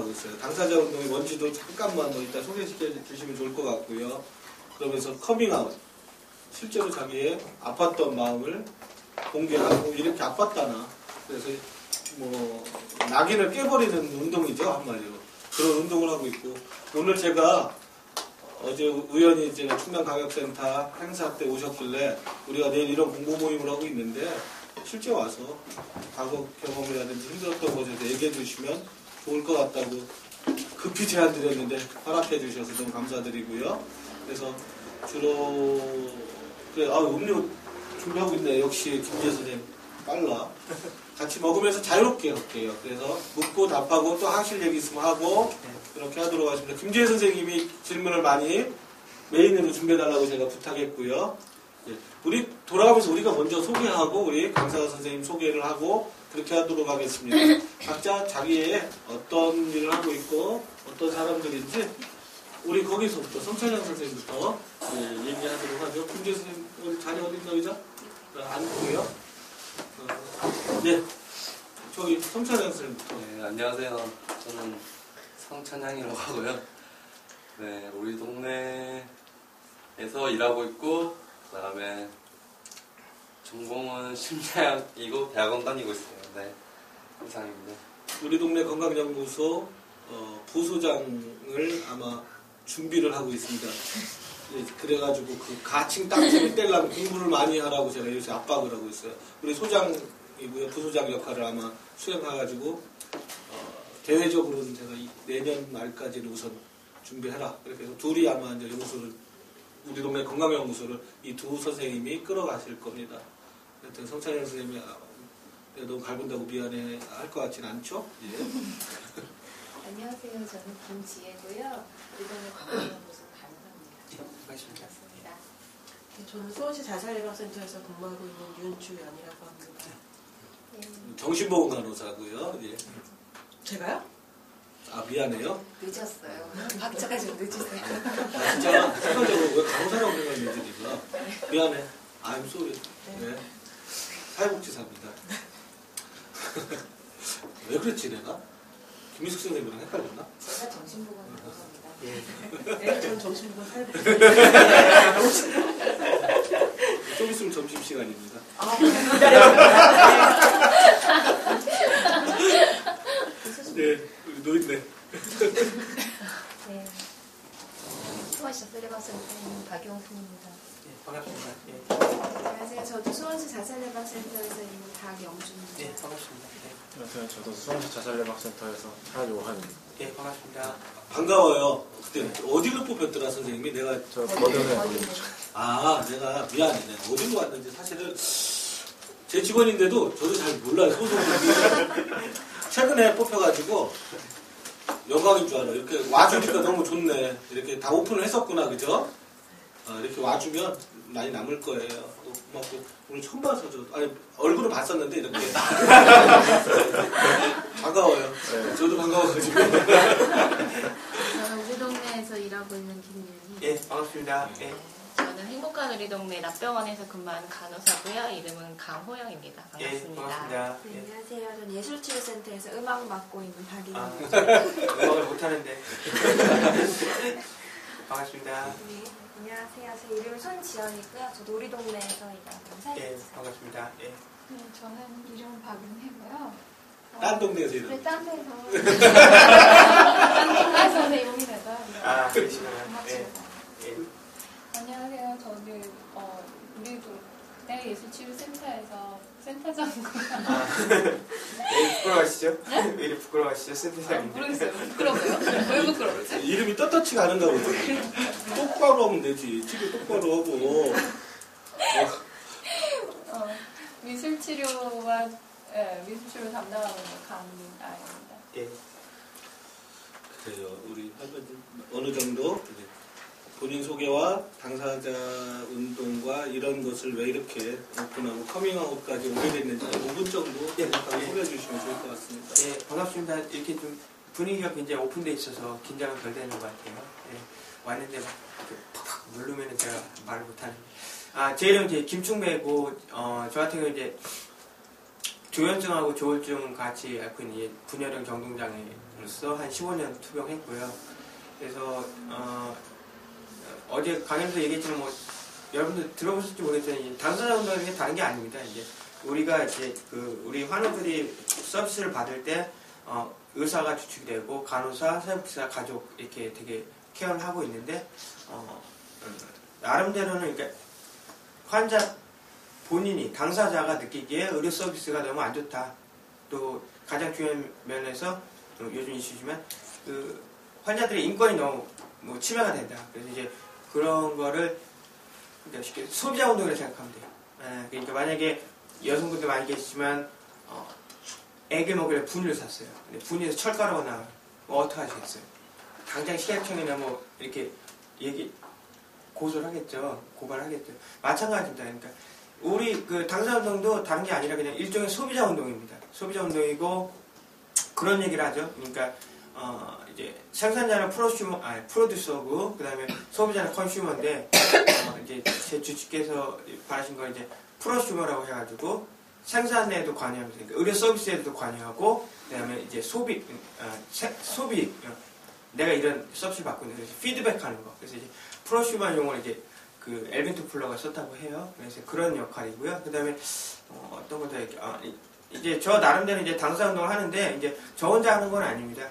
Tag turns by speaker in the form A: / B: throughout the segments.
A: 하고 있어요. 당사자 운동이 뭔지도 잠깐만 뭐 이따 소개시켜 주시면 좋을 것 같고요. 그러면서 커밍아웃, 실제로 자기의 아팠던 마음을 공개하고 이렇게 아팠다나, 그래서 뭐 낙인을 깨버리는 운동이죠, 한마디로. 그런 운동을 하고 있고, 오늘 제가 어제 우연히 제가 충남가격센터 행사 때 오셨길래 우리가 내일 이런 공부 모임을 하고 있는데 실제 와서 과거 경험이라든지 힘들었던 것에 대해 얘기해 주시면 좋을 것 같다고 급히 제안 드렸는데 허락해 주셔서 너무 감사드리고요. 그래서 주로 그래, 음료 준비하고 있네. 역시 김재 선생님 빨라. 같이 먹으면서 자유롭게 할게요. 그래서 묻고 답하고 또 하실 얘기 있으면 하고 그렇게 하도록 하겠습니다. 김재 선생님이 질문을 많이 메인으로 준비해달라고 제가 부탁했고요. 우리 돌아가면서 우리가 먼저 소개하고 우리 강사가 선생님 소개를 하고 그렇게 하도록 하겠습니다. 각자 자기의 어떤 일을 하고 있고 어떤 사람들인지 우리 거기서부터 성찬영 선생님부터 얘기하도록 하죠. 김재 선생님 오늘 자리 어디 있나 의자? 안 보여요? 네, 저기 성찬영 선생님부터.
B: 네, 안녕하세요. 저는 성찬양이라고 하고요. 네, 우리 동네에서 일하고 있고, 그 다음에 전공은 심리학이고 대학원 다니고 있어요. 네, 이상입니다.
A: 우리 동네 건강연구소 부소장을 아마 준비를 하고 있습니다. 예, 그래가지고 그 가칭 딱지를 떼려면 공부를 많이 하라고 제가 요새 압박을 하고 있어요. 우리 소장이고요. 부소장 역할을 아마 수행해가지고 대외적으로는 제가 내년 말까지는 우선 준비해라. 그렇게 해서 둘이 아마 이제 연구소를 우리 동네 건강연구소를 이 두 선생님이 끌어가실 겁니다. 하여튼 성찬영 선생님이 내가 너무 갈군다고 미안해 할 것 같지는 않죠? 예.
C: 안녕하세요. 저는 김지혜고요. 우리 동네 건강연구소 반갑습니다.
D: 네, 저는 수원시 자살예방센터에서 근무하고 있는 윤주연이라고 합니다.
C: 네.
A: 정신보건간호사고요. 예.
D: 제가요?
A: 아 미안해요.
C: 늦었어요. 박자가 좀 늦으세요.
A: 아, 진짜 습관적으로 왜 간호사라고 생각했는지 니가 미안해. I'm sorry. 네. 사회복지사입니다. 왜 그랬지 내가? 김희숙 선생님이랑 헷갈렸나?
C: 제가 정신보건간호사입니다.
D: 네, 저는 정신보건 사회복지.
A: 좀 있으면 점심시간입니다. 네, 우리 노인네.
C: 네. 수원시 자살예방센터의 박영순입니다.
E: 네, 반갑습니다. 예.
F: 안녕하세요. 저도 수원시 자살예방센터에서 있는 박영준입니다.
E: 네, 반갑습니다. 네.
G: 안녕하세요. 저도 수원시 자살예방센터에서 차요한입니다.
E: 네, 반갑습니다.
A: 반가워요. 그때 어디로 뽑혔더라 선생님이? 내가
G: 저 거든에
A: 내가 미안해. 내가 어디로 왔는지 사실은 제 직원인데도 저도 잘 몰라요. 소속이 최근에 뽑혀가지고 영광인 줄 알아. 이렇게 와주니까 너무 좋네. 이렇게 다 오픈을 했었구나, 그죠? 이렇게 와주면 많이 남을 거예요. 또 고맙고 오늘 처음 봐서 아니 얼굴은 봤었는데 이렇게 반가워요.
G: 네.
A: 저도 반가워가지고.
F: 저는 우리 동네에서 일하고 있는 김윤희.
E: 네, 반갑습니다. 네.
C: 저는 행복한 우리 동네 납병원에서 근무하는 간호사고요. 이름은 강호영입니다.
E: 예,
C: 반갑습니다.
E: 반갑습니다.
F: 네,
E: 예.
F: 안녕하세요. 저는 예술치료센터에서 음악 맡고 있는
E: 아,
F: 박인입니다.
E: 음악을 못하는데. 반갑습니다.
F: 네, 안녕하세요. 제 이름은 손지연이고요. 저도 우리 동네에서 일하고 있는
E: 예,
F: 사회복지사.
E: 반갑습니다. 예.
H: 네, 저는 이름은 박윤혜고요.
A: 딴 동네에서
H: 그래,
A: 일하는.
H: 딴 데서. 딴 선생님이라서.
E: 아, 그러시구나. 예.
H: 반갑습니다.
E: 예.
H: 안녕하세요. 저는, 우리 동네 예술치료센터에서 센터장고요.
E: 아, 왜 이렇게 부끄러워하시죠? 왜 이렇게 부끄러워하시죠? 센터장인데.
H: 모르겠어요. 부끄러워요? 왜 부끄러워지?
A: 이름이 떳떳지가 않은가 보죠. 똑바로 하면 되지. 치료 똑바로 하고.
H: 미술치료와, 미술치료 담당하고 있는 강아입니다.
E: 예.
A: 그래요. 우리 어느 정도 이제 본인 소개와 당사자 운동과 이런 것을 왜 이렇게 오픈하고 커밍아웃까지 오게 됐는지 5분 정도 간략하게 소개해 주시면 좋을 것 같습니다.
E: 예, 반갑습니다. 이렇게 좀 분위기가 굉장히 오픈되어 있어서 긴장은 덜 되는 것 같아요. 예. 왔는데 막 이렇게 팍팍 누르면 제가 말을 못하는. 제 이름은 이제 김충배고, 저 같은 경우 이제 조현증하고 조울증 같이 앓고 있는 분열형 정동장애로서 한 15년 투병했고요. 그래서 어제 강연에서 얘기했지만 뭐 여러분들 들어보실지 모르겠지만 당사자 운동이 다른 게 아닙니다. 이제 우리가 이제 우리 환우들이 서비스를 받을 때 의사가 주축이 되고 간호사, 사회복지사, 가족 이렇게 되게 케어를 하고 있는데 나름대로는 그러니까 환자 본인이 당사자가 느끼기에 의료 서비스가 너무 안 좋다. 또 가장 중요한 면에서 요즘 이슈지만 그 환자들의 인권이 너무 뭐 침해가 된다. 그래서 이제 그런 거를 그러니까 쉽게 소비자 운동이라고 생각하면 돼요. 그러니까 만약에 여성분들 많이 계시지만 애기 먹으려 분유를 샀어요. 근데 분유에서 철가루가 나와요. 뭐 어떻게 하시겠어요? 당장 식약청이나 뭐 이렇게 고소를 하겠죠. 고발하겠죠. 마찬가지입니다. 그러니까 우리 그 당사자 운동도 다른 게 아니라 그냥 일종의 소비자 운동입니다. 소비자 운동이고 그런 얘기를 하죠. 그러니까 이제 생산자는 프로듀서고 그다음에 소비자는 컨슈머인데 이제 제 주치께서 바라신 건 이제 프로슈머라고 해가지고 생산에도 관여하면서 그러니까 의료 서비스에도 관여하고 그다음에 이제 소비 내가 이런 서비스를 받고 있는 그래서 피드백하는 거. 그래서 이제 프로슈머 용어를 이제 그 엘빈 토플러가 썼다고 해요. 그래서 그런 역할이고요. 그다음에 어떤 것도 이제 저 나름대로 이제 당사 운동을 하는데 이제 저 혼자 하는 건 아닙니다.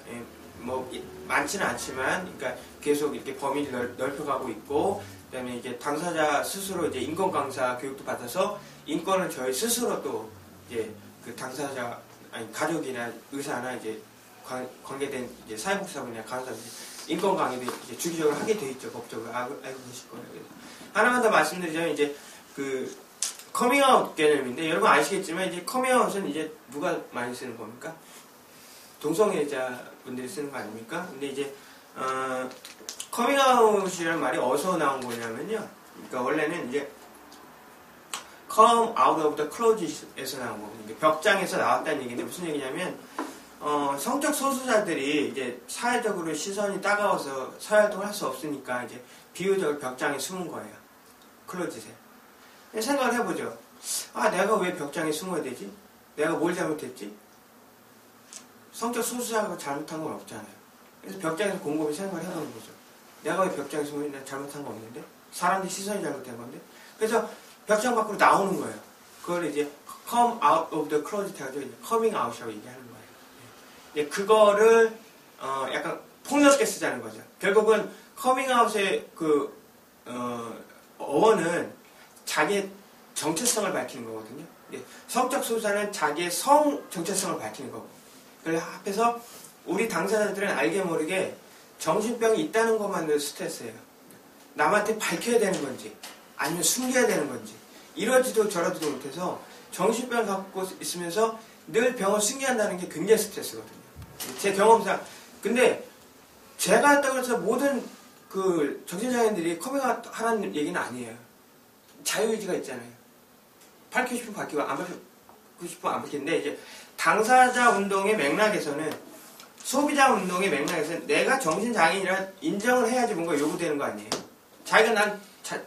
E: 뭐 많지는 않지만 그러니까 계속 이렇게 범위를 넓혀가고 있고 그다음에 이제 당사자 스스로 이제 인권 강사 교육도 받아서 인권을 저희 스스로 또 이제 그 당사자 아니 가족이나 의사나 이제 관계된 이제 사회복지사분이나 간호사분이 인권 강의도 이제 주기적으로 하게 돼 있죠. 법적으로 알고 계실 거예요. 그래서 하나만 더 말씀드리자면 이제 그 커밍아웃 개념인데 여러분 아시겠지만 이제 커밍아웃은 이제 누가 많이 쓰는 겁니까? 동성애자분들이 쓰는 거 아닙니까? 근데 이제 커밍아웃이라는 말이 어디서 나온 거냐면요. 그러니까 원래는 이제 come out of the closet에서 나온 거거든요. 벽장에서 나왔다는 얘기인데 무슨 얘기냐면 성적 소수자들이 이제 사회적으로 시선이 따가워서 사회활동을 할 수 없으니까 이제 비유적으로 벽장에 숨은 거예요. 클로짓에. 생각을 해보죠. 내가 왜 벽장에 숨어야 되지? 내가 뭘 잘못했지? 성적 소수자가 잘못한 건 없잖아요. 그래서 벽장에서 곰곰이 생각을 해보는 거죠. 내가 왜 벽장에 숨어있나 잘못한 거 없는데? 사람들이 시선이 잘못된 건데? 그래서 벽장 밖으로 나오는 거예요. 그걸 이제 come out of the closet 하죠. coming out이라고 얘기하는 거예요. 이제 그거를 약간 폭넓게 쓰자는 거죠. 결국은 coming out의 그 어원은 자기의 정체성을 밝히는 거거든요. 성적 소수자는 자기의 성 정체성을 밝히는 거고. 그래서 앞에서 우리 당사자들은 알게 모르게 정신병이 있다는 것만으로 스트레스예요. 남한테 밝혀야 되는 건지 아니면 숨겨야 되는 건지 이러지도 저러지도 못해서 정신병을 갖고 있으면서 늘 병을 숨겨야 한다는 게 굉장히 스트레스거든요. 제 경험상. 근데 제가 했다고 해서 모든 그 정신장애인들이 커밍아웃 하라는 얘기는 아니에요. 자유의지가 있잖아요. 밝히고 싶으면 밝히고 안 밝히고 싶으면 안 밝히는데 이제 당사자 운동의 맥락에서는 소비자 운동의 맥락에서는 내가 정신장애인이라 인정을 해야지 뭔가 요구되는 거 아니에요. 자기가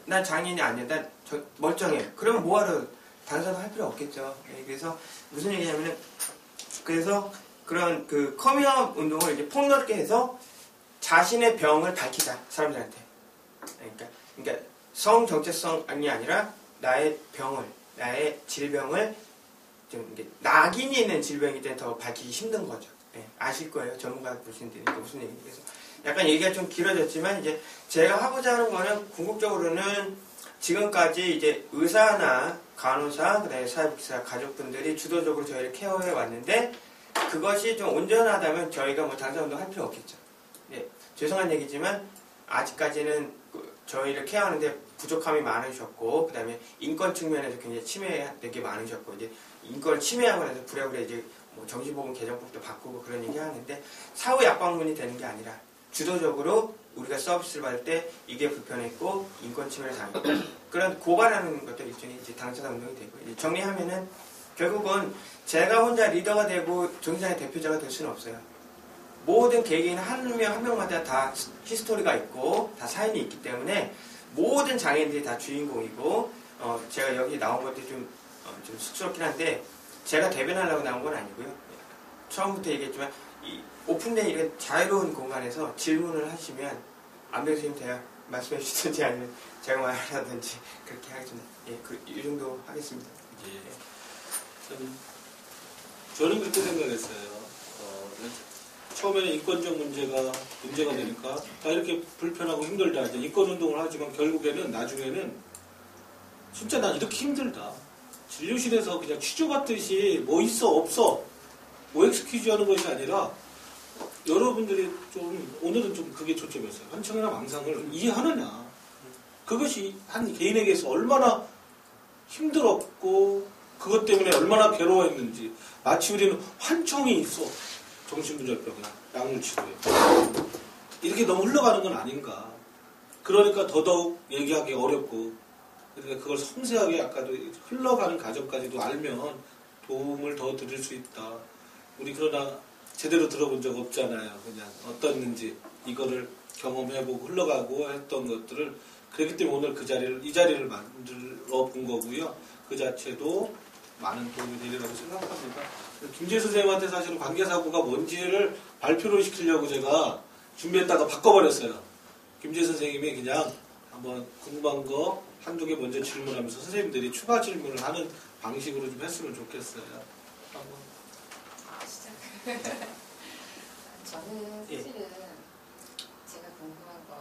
E: 난 장애인이 아니야. 난 멀쩡해. 그러면 뭐하러 당사자 할 필요 없겠죠. 그래서 무슨 얘기냐면은 그래서 그런 그 커밍아웃 운동을 이제 폭넓게 해서 자신의 병을 밝히자 사람들한테. 그러니까 성 정체성이 아니라 나의 병을, 나의 질병을 좀 이게 낙인이 있는 질병일 때 더 밝히기 힘든 거죠. 아실 거예요. 전문가 보시는데 무슨 얘기인지. 그래서 약간 얘기가 좀 길어졌지만 이제 제가 하고자 하는 거는 궁극적으로는 지금까지 이제 의사나 간호사, 그다음에 사회복지사 가족분들이 주도적으로 저희를 케어해 왔는데 그것이 좀 온전하다면 저희가 뭐 당사운동 할 필요 없겠죠. 죄송한 얘기지만 아직까지는 저희를 케어하는데 부족함이 많으셨고 그다음에 인권 측면에서 굉장히 침해된 게 많으셨고 이제 인권을 침해하고 나서 부랴부랴 이제 뭐 정신보건 개정법도 바꾸고 그런 얘기 하는데 사후 약방문이 되는 게 아니라 주도적으로 우리가 서비스를 받을 때 이게 불편했고 인권 침해를 당했고 그런 고발하는 것도 일종의 이제 당사자 운동이 되고 이제 정리하면은 결국은 제가 혼자 리더가 되고 정신장애 대표자가 될 수는 없어요. 모든 개개인 한 명마다 다 히스토리가 있고 다 사연이 있기 때문에 모든 장애인들이 다 주인공이고 제가 여기 나온 것도 좀 쑥스럽긴 한데 제가 대변하려고 나온 건 아니고요. 처음부터 얘기했지만 이 오픈된 이런 자유로운 공간에서 질문을 하시면 안병 선생님 대학 말씀해 주시든지 아니면 제가 말하든지 그렇게 하겠습니다. 예, 이 정도 하겠습니다.
A: 예. 저는 그렇게 생각했어요. 처음에는 인권적 문제가 되니까 다 이렇게 불편하고 힘들다. 이제 인권운동을 하지만 결국에는 나중에는 진짜 난 이렇게 힘들다. 진료실에서 그냥 취조받듯이 뭐 있어 없어 OX 퀴즈 하는 것이 아니라 여러분들이 좀 오늘은 좀 그게 초점이었어요. 환청이나 망상을 이해하느냐. 그것이 한 개인에게서 얼마나 힘들었고 그것 때문에 얼마나 괴로워했는지. 마치 우리는 환청이 있어. 정신분열병이나 약물치료에. 이렇게 너무 흘러가는 건 아닌가. 그러니까 더더욱 얘기하기 어렵고 그러니까 그걸 섬세하게 아까도 흘러가는 과정까지도 알면 도움을 더 드릴 수 있다. 우리 그러나 제대로 들어본 적 없잖아요. 그냥 어떻는지 이거를 경험해보고 흘러가고 했던 것들을 그렇기 때문에 오늘 이 자리를 만들어 본 거고요. 그 자체도 많은 도움이 되리라고 생각합니다. 김재 선생님한테 사실은 관계사고가 뭔지를 발표를 시키려고 제가 준비했다가 바꿔버렸어요. 김재 선생님이 그냥 한번 궁금한 거 한두 개 먼저 질문하면서 선생님들이 추가 질문을 하는 방식으로 좀 했으면 좋겠어요. 한번.
I: 저는 사실은 제가 궁금한 건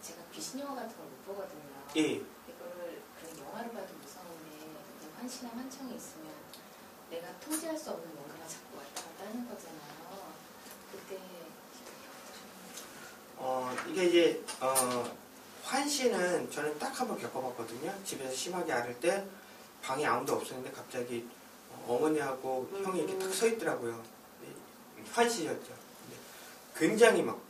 I: 제가 귀신 영화 같은 걸 못 보거든요.
E: 예.
I: 이거를 그런 영화로 봐도 무서운데 환시나 환청이 있으면 내가 통제할 수 없는 뭔가가 자꾸 왔다 갔다 하는 거잖아요. 그때
E: 이게 이제 환시는 저는 딱 한 번 겪어봤거든요. 집에서 심하게 앓을 때 방에 아무도 없었는데 갑자기 어머니하고 형이 이렇게 딱 서 있더라고요. 환시였죠. 굉장히 막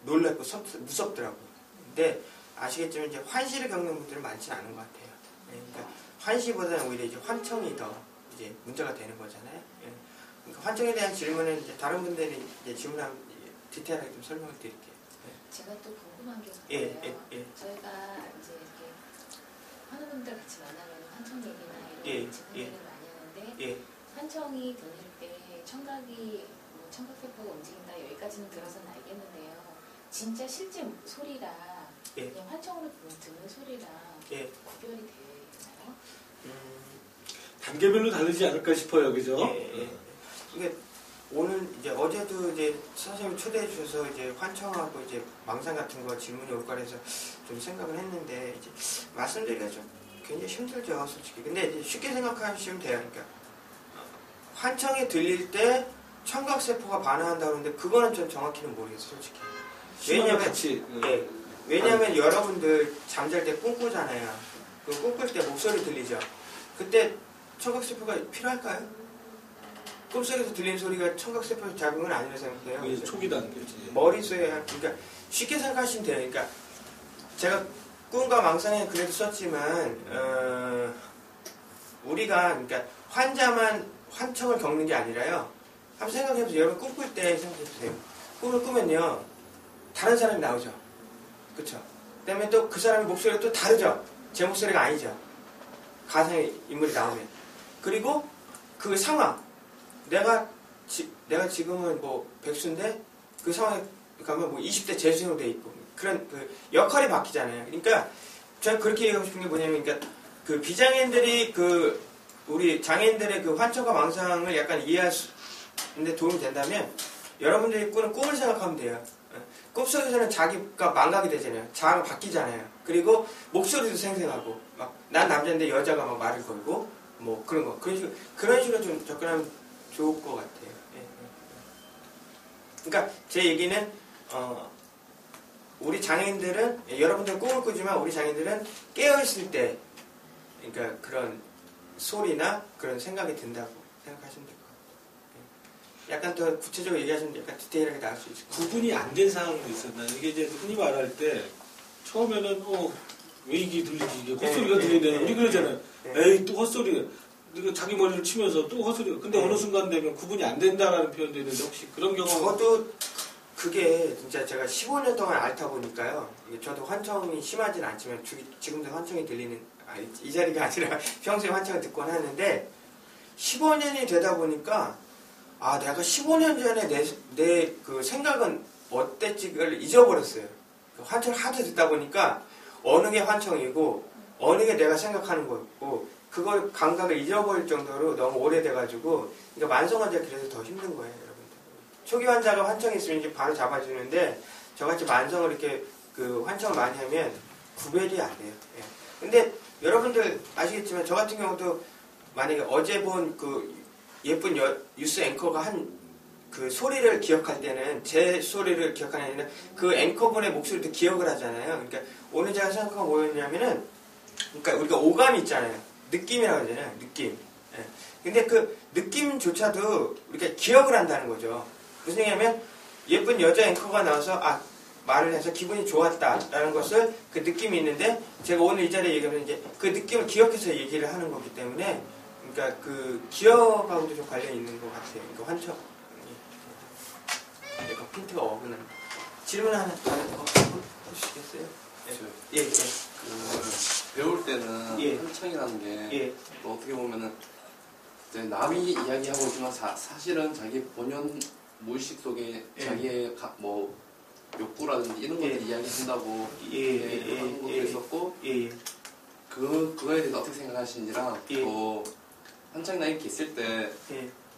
E: 놀랍고 무섭더라고요. 근데 아시겠지만 이제 환시를 겪는 분들은 많지는 않은 것 같아요. 그러니까 환시보다는 오히려 이제 환청이 더 이제 문제가 되는 거잖아요. 그러니까 환청에 대한 질문은 이제 다른 분들이 이제 질문하면 디테일하게 좀 설명을 드릴게요.
I: 제가 또 궁금한 게 있어요.
E: 예.
I: 저희가 이제 이렇게 환우분들 같이 만나면 환청 얘기나 이런 질문 얘기를 많이 하는데 환청이 들릴 때 청각이 청각세포가 움직인다 여기까지는 들어서는 알겠는데요. 진짜 실제 소리랑 그냥 환청으로 듣는 소리랑 구별이 되나요?
A: 단계별로 다르지 않을까 싶어요, 그죠?
E: 이게 오늘 이제 어제도 이제 선생님 초대해 주셔서 이제 환청하고 이제 망상 같은 거 질문이 올 거라서 좀 생각을 했는데 이제 말씀드리기가 좀 굉장히 힘들죠, 솔직히. 근데 이제 쉽게 생각하시면 돼요. 그러니까 환청이 들릴 때 청각세포가 반응한다고 하는데 그거는 좀 정확히는 모르겠어요, 솔직히. 왜냐면 여러분들 잠잘 때 꿈꾸잖아요. 그 꿈꿀 때 목소리 들리죠. 그때 청각세포가 필요할까요? 꿈속에서 들리는 소리가 청각세포 작용은 아니라고 생각해요.
A: 초기 단계지.
E: 머릿속에 그러니까 쉽게 생각하시면 돼요. 그러니까 제가 꿈과 망상에 그래도 썼지만 우리가 그러니까 환자만 환청을 겪는 게 아니라요. 한번 생각해보세요. 여러분 꿈꿀 때 생각해보세요. 꿈을 꾸면요. 다른 사람이 나오죠. 그쵸? 그 다음에 또 그 사람의 목소리가 또 다르죠. 제 목소리가 아니죠. 가상의 인물이 나오면. 그리고 그 상황. 내가 지금은 뭐 백수인데 그 상황에 가면 뭐 20대 재수생으로 돼 있고 그런 그 역할이 바뀌잖아요. 그러니까 저는 그렇게 얘기하고 싶은 게 뭐냐면 그러니까 그 비장애인들이 그 우리 장애인들의 그 환청과 망상을 약간 이해할 수 있는데 도움이 된다면 여러분들이 꾸는 꿈을 생각하면 돼요. 꿈속에서는 자기가 망각이 되잖아요. 자아가 바뀌잖아요. 그리고 목소리도 생생하고 막 난 남자인데 여자가 막 말을 걸고 뭐 그런 거 그런 식으로 좀 접근하면 좋을 것 같아요. 그러니까 제 얘기는 우리 장애인들은 여러분들 꿈을 꾸지만 우리 장애인들은 깨어있을 때 그러니까 그런 소리나 그런 생각이 든다고 생각하시면 될 것 같아요. 약간 더 구체적으로 얘기하시면 약간 디테일하게 나올 수 있을 것 같아요.
A: 구분이 안 된 상황도 있었나요? 이게 이제 흔히 말할 때 처음에는 왜 이게 들리지? 이게 헛소리가 들리네. 우리 그러잖아요. 에이 또 헛소리. 이거 자기 머리를 치면서 또 헛소리가. 근데 어느 순간 되면 구분이 안 된다라는 표현도 있는데 혹시 그런 경우?
E: 저도 그게 진짜 제가 15년 동안 앓다 보니까요. 저도 환청이 심하진 않지만 지금도 환청이 들리는 이 자리가 아니라 평소에 환청을 듣곤 하는데 15년이 되다 보니까 아 내가 15년 전에 내 그 생각은 어땠지를 잊어버렸어요. 그 환청을 하도 듣다 보니까 어느 게 환청이고 어느 게 내가 생각하는 거였고 그걸 감각을 잊어버릴 정도로 너무 오래돼가지고 그러니까 만성 환자 그래서 더 힘든 거예요, 여러분들. 초기 환자가 환청이 있으면 이제 바로 잡아주는데 저같이 만성을 이렇게 그 환청을 많이 하면 구별이 안 돼요. 예. 근데 여러분들 아시겠지만 저 같은 경우도 만약에 어제 본 그 예쁜 뉴스 앵커가 한 그 소리를 기억할 때는 제 소리를 기억하는 게 아니라 그 앵커분의 목소리도 기억을 하잖아요. 그러니까 오늘 제가 생각한 건 뭐였냐면은 그러니까 우리가 오감이 있잖아요. 느낌이라고 하잖아요. 느낌. 예. 근데 그 느낌조차도 우리가 기억을 한다는 거죠. 무슨 얘기냐면 예쁜 여자 앵커가 나와서 말을 해서 기분이 좋았다라는 것을 그 느낌이 있는데 제가 오늘 이 자리에 얘기하면 이제 그 느낌을 기억해서 얘기를 하는 거기 때문에 그러니까 그 기억하고도 좀 관련이 있는 것 같아요. 그러니까 환청. 약간 핀트가 어긋납니다. 질문 하나 더 해주시겠어요? 예.
B: 그 배울 때는 환청이라는 게 또 어떻게 보면은 이제 남이 이야기하고 있지만 사실은 자기 본연 무의식 속에 자기의 뭐 욕구라든지 이런 것들 이야기한다고 하는 것도 있었고 그거에 대해서 어떻게 생각하시는지랑 또 환청이나 이렇게 있을 때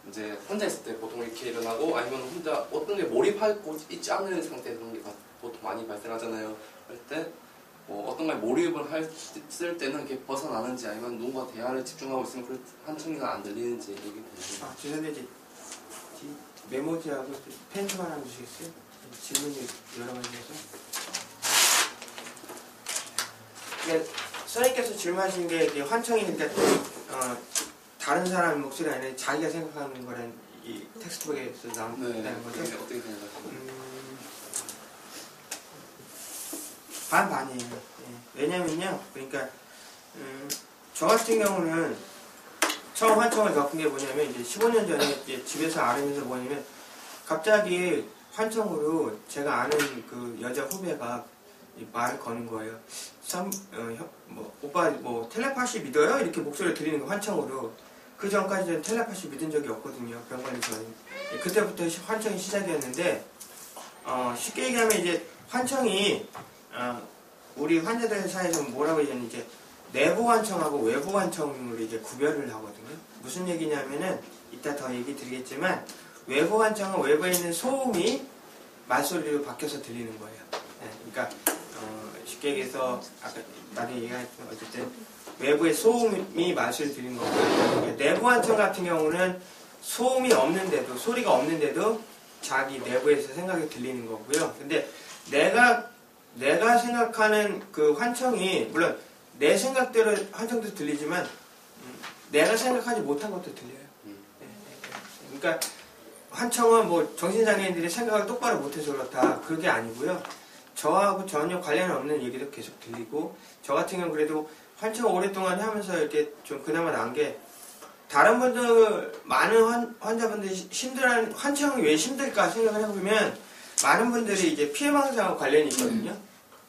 B: 이제 혼자 있을 때 보통 이렇게 일어나고 아니면 혼자 어떤 게 몰입하고 있지 않은 상태에서 그런 게 보통 많이 발생하잖아요. 그럴 때 뭐 어떤 거에 몰입을 했을 때는 이렇게 벗어나는지 아니면 누군가 대화를 집중하고 있으면 그 환청이가 안 들리는지 얘기 드리죠.
E: 죄송한데 메모지하고 펜 좀 하나 주시겠어요? 질문이 여러 가지여서. 그러니까 선생님께서 질문하신 게 환청이 그러니까 다른 사람 목소리 아니라 자기가 생각하는 거란 이 텍스트북에서 나온다는 거죠?
B: 네, 어떻게 생각하세요?
E: 반반이에요. 예. 왜냐면요, 그러니까 저 같은 경우는 처음 환청을 겪은 게 뭐냐면 이제 15년 전에 이제 집에서 앓으면서 뭐냐면 갑자기 환청으로 제가 아는 그 여자 후배가 말을 거는 거예요. 오빠 뭐 텔레파시 믿어요? 이렇게 목소리를 들리는 거 환청으로. 그 전까지는 텔레파시 믿은 적이 없거든요. 병원에 저는. 그때부터 환청이 시작이었는데 쉽게 얘기하면 이제 환청이 우리 환자들 사이에서 뭐라고 얘기하면 이제 내부 환청하고 외부 환청으로 이제 구별을 하거든요. 무슨 얘기냐면은 이따 더 얘기 드리겠지만 외부 환청은 외부에 있는 소음이 말소리로 바뀌어서 들리는 거예요. 네, 그러니까 쉽게 얘기해서 아까 나중에 얘기했지만 어쨌든 외부의 소음이 말소리를 들리는 거고요. 내부 환청 같은 경우는 소음이 없는데도 소리가 없는데도 자기 내부에서 생각이 들리는 거고요. 근데 내가 생각하는 그 환청이 물론 내 생각대로 환청도 들리지만 내가 생각하지 못한 것도 들려요. 그러니까 환청은 뭐 정신장애인들이 생각을 똑바로 못해서 그렇다 그게 아니고요. 저하고 전혀 관련 없는 얘기도 계속 들리고 저 같은 경우는 그래도 환청을 오랫동안 하면서 이렇게 좀 그나마 나은 게 다른 분들 많은 환자분들이 힘들어하는 환청이 왜 힘들까 생각을 해보면 많은 분들이 이제 피해망상과 관련이 있거든요.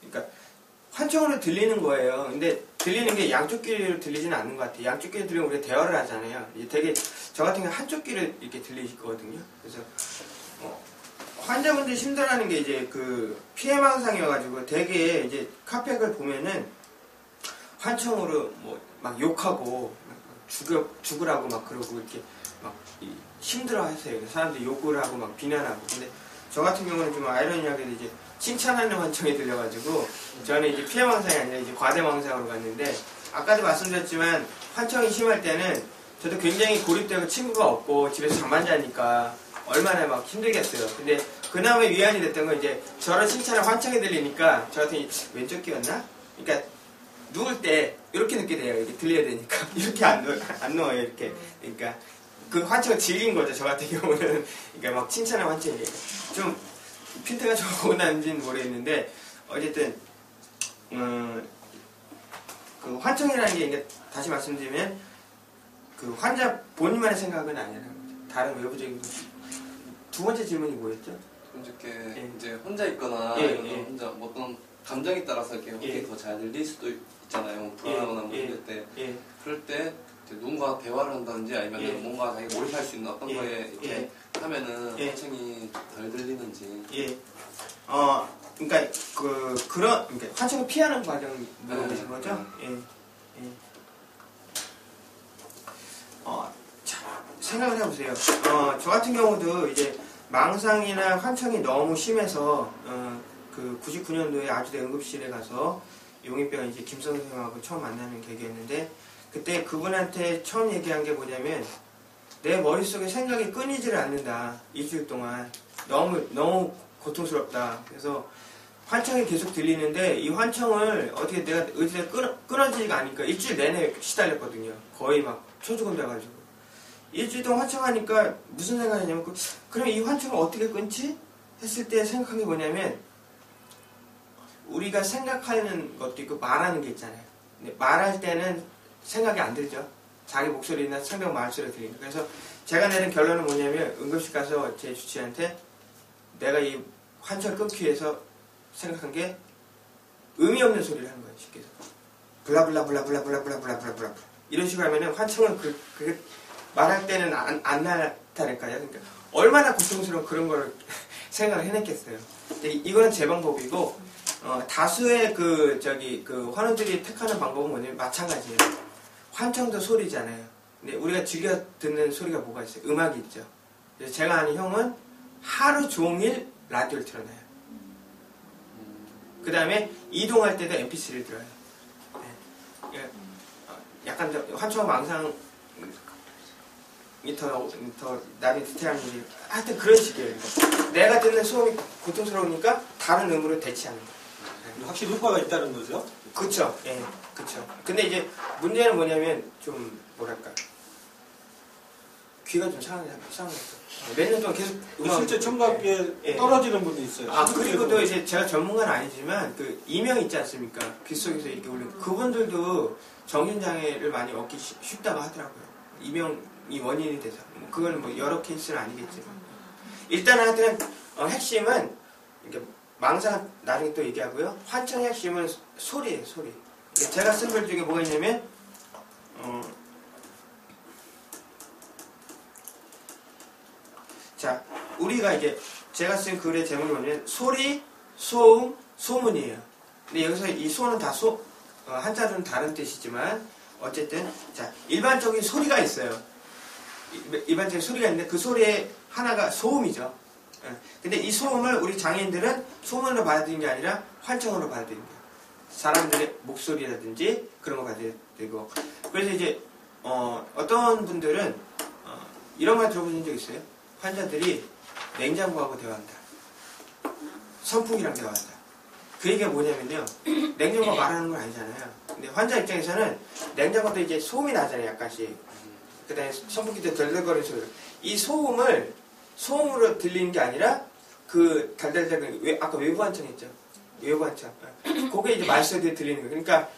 E: 그러니까 환청으로 들리는 거예요. 근데 들리는 게 양쪽 귀로 들리지는 않는 것 같아요. 양쪽 귀로 들리면 우리가 대화를 하잖아요. 이게 되게 저 같은 경우 한쪽 귀로 이렇게 들리거든요. 그래서 환자분들이 힘들어하는 게 이제 그 피해망상이어가지고 되게 이제 카페를 보면은 환청으로 뭐 막 욕하고 죽으라고 막 그러고 이렇게 막 힘들어하세요. 사람들이 욕을 하고 막 비난하고. 근데 저 같은 경우는 좀 아이러니하게도 이제 칭찬하는 환청이 들려가지고 저는 이제 피해망상이 아니라 이제 과대망상으로 갔는데 아까도 말씀드렸지만 환청이 심할 때는 저도 굉장히 고립되고 친구가 없고 집에서 잠만 자니까 얼마나 막 힘들겠어요. 근데 그나마 위안이 됐던 건 이제 저를 칭찬을 환청이 들리니까 저 같은 왼쪽 귀였나? 그러니까 누울 때 이렇게 눕게 돼요. 이렇게 들려야 되니까 이렇게 안 누워요. 이렇게. 그러니까 그 환청을 즐긴 거죠. 저 같은 경우는. 그러니까 막 칭찬의 환청이 좀 핀트가 좋고 난지는 모르겠는데 어쨌든 그 환청이라는 게 이제 다시 말씀드리면 그 환자 본인만의 생각은 아니라는 거죠. 다른 외부적인 거. 두 번째 질문이 뭐였죠?
B: 이렇게 이제 혼자 있거나 아니면 혼자 뭐 어떤 감정에 따라서 이렇게 더 잘 들릴 수도 있잖아요. 불안하거나 뭐 이럴 때 그럴 때 누군가 대화를 한다든지 아니면 뭔가 자기가 몰입할 수 있는 어떤 거에 이렇게 하면은 환청이 덜 들리는지.
E: 그러니까 그러니까 환청을 피하는 과정이 물어보신 거죠? 자, 생각을 해보세요. 저 같은 경우도 이제 망상이나 환청이 너무 심해서 그 99년도에 아주대 응급실에 가서 용인병 이제 김 선생님하고 처음 만나는 계기였는데, 그때 그분한테 처음 얘기한 게 뭐냐면, 내 머릿속에 생각이 끊이지를 않는다. 일주일 동안 너무 고통스럽다. 그래서 환청이 계속 들리는데 이 환청을 어떻게 내가 어디서 끊어지지가 않으니까 일주일 내내 시달렸거든요. 거의 막 초죽음 돼가지고. 일주일 동안 환청하니까 무슨 생각이냐면, 그럼 이 환청을 어떻게 끊지? 했을 때 생각한 게 뭐냐면, 우리가 생각하는 것도 있고 말하는 게 있잖아요. 근데 말할 때는 생각이 안 들죠. 자기 목소리나 상대방 말소리가 들리니까. 그래서 제가 내린 결론은 뭐냐면, 응급실 가서 제 주치의한테 내가 이 환청을 끊기 위해서 생각한 게 의미 없는 소리를 하는 거예요. 쉽게 해서 블라블라블라블라블라블라블라블라 이런 식으로 하면은 환청은 그게 말할 때는 안 나타날까요? 그러니까 얼마나 고통스러운 그런 거를 생각을 해냈겠어요. 근데 이거는 제 방법이고, 다수의 그 환우들이 택하는 방법은 뭐냐면 마찬가지예요. 환청도 소리잖아요. 근데 우리가 즐겨 듣는 소리가 뭐가 있어요? 음악이 있죠. 그래서 제가 아는 형은 하루 종일 라디오를 틀어놔요. 그 다음에 이동할 때도 MP3를 들어요. 네. 약간 환청과 망상이 더 나중에 디테일한 일이, 하여튼 그런 식이에요. 내가 듣는 소음이 고통스러우니까 다른 음으로 대체하는 거예요. 네.
A: 확실히 효과가 있다는 거죠?
E: 그쵸. 예, 그쵸. 근데 이제 문제는 뭐냐면, 좀, 뭐랄까. 귀가 좀 상했어. 몇 년 동안 계속
A: 실제 청각에 떨어지는 분이 있어요.
E: 그리고 또 이제 제가 전문가는 아니지만, 그, 이명 있지 않습니까? 귀 속에서 이렇게 울리는. 그분들도 정신장애를 많이 얻기 쉽다고 하더라고요. 이명이 원인이 돼서. 그거는 뭐 여러 케이스는 아니겠지만. 일단 하여튼, 핵심은, 이렇게 망상 나중에 또 얘기하고요. 환청의 핵심은 소리예요, 소리. 제가 쓴 글 중에 뭐가 있냐면, 자, 우리가 이제 제가 쓴 글의 제목이 뭐냐면 소리, 소음, 소문이에요. 근데 여기서 이 소는 다 한자로는 다른 뜻이지만 어쨌든 자, 일반적인 소리가 있어요. 일반적인 소리가 있는데 그 소리의 하나가 소음이죠. 근데 이 소음을 우리 장애인들은 소문으로 받아들이는 게 아니라 환청으로 받아들이는 거예요. 사람들의 목소리라든지 그런 거 받아들이고. 그래서 이제 어떤 분들은 이런 말 들어보신 적 있어요? 환자들이 냉장고하고 대화한다. 선풍기랑 대화한다. 그 얘기가 뭐냐면요. 냉장고가 말하는 건 아니잖아요. 근데 환자 입장에서는 냉장고도 이제 소음이 나잖아요. 약간씩. 그 다음에 선풍기도 덜덜거리는 소리. 이 소음을 소음으로 들리는 게 아니라 그 달달달 아까 외부 환청 했죠. 외부 환청. 그게 이제 말소리에 들리는 거예요. 그러니까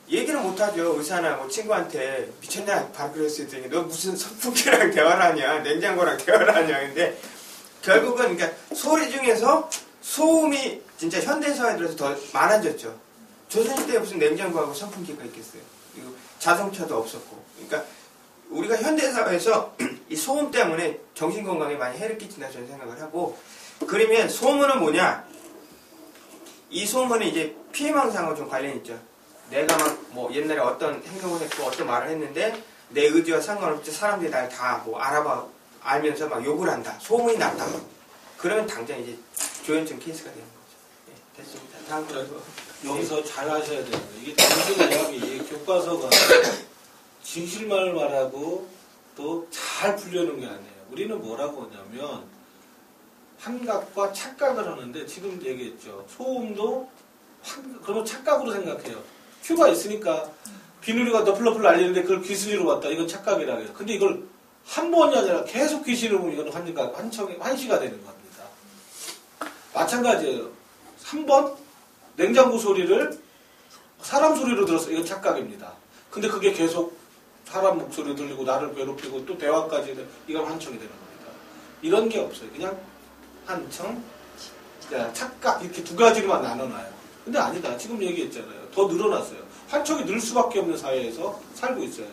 E: 얘기를 못하죠. 의사나 뭐 친구한테 미쳤냐 바로 그럴 수 있더니 너 무슨 선풍기랑 대화를 하냐 냉장고랑 대화를 하냐. 근데 결국은 그러니까 소리 중에서 소음이 진짜 현대사회에 들어서 더 많아졌죠. 조선시대에 무슨 냉장고하고 선풍기가 있겠어요. 그리고 자동차도 없었고. 그러니까 우리가 현대사회에서 이 소음 때문에 정신건강에 많이 해를 끼친다 저는 생각을 하고. 그러면 소음은 뭐냐? 이 소음은 이제 피해망상하고 좀 관련이 있죠. 내가 막 뭐 옛날에 어떤 행동을 했고 어떤 말을 했는데 내 의지와 상관없이 사람들이 날 다 뭐 알면서 막 욕을 한다. 소문이 났다. 그러면 당장 이제 조현증 케이스가 되는 거죠. 네, 됐습니다. 다음 거.
A: 여기서 잘 하셔야 돼요. 이게 정신의학이 교과서가 진실만을 말하고 또 잘 풀려는 게 아니에요. 우리는 뭐라고 하냐면 환각과 착각을 하는데 지금 얘기했죠. 소음도 그러면 착각으로 생각해요. 큐가 있으니까 비누리가 너플너플 날리는데 그걸 귀신으로 봤다. 이건 착각이라고 해요. 근데 이걸 한 번이 아니라 계속 귀신으로 보면 이건 환시가 되는 겁니다. 마찬가지예요. 3번 냉장고 소리를 사람 소리로 들었어. 이건 착각입니다. 근데 그게 계속 사람 목소리로 들리고 나를 괴롭히고 또 대화까지 이건 환청이 되는 겁니다. 이런 게 없어요. 그냥 환청, 착각 이렇게 두 가지로만 나눠놔요. 근데 아니다. 지금 얘기했잖아요. 더 늘어났어요. 환청이 늘 수밖에 없는 사회에서 살고 있어요.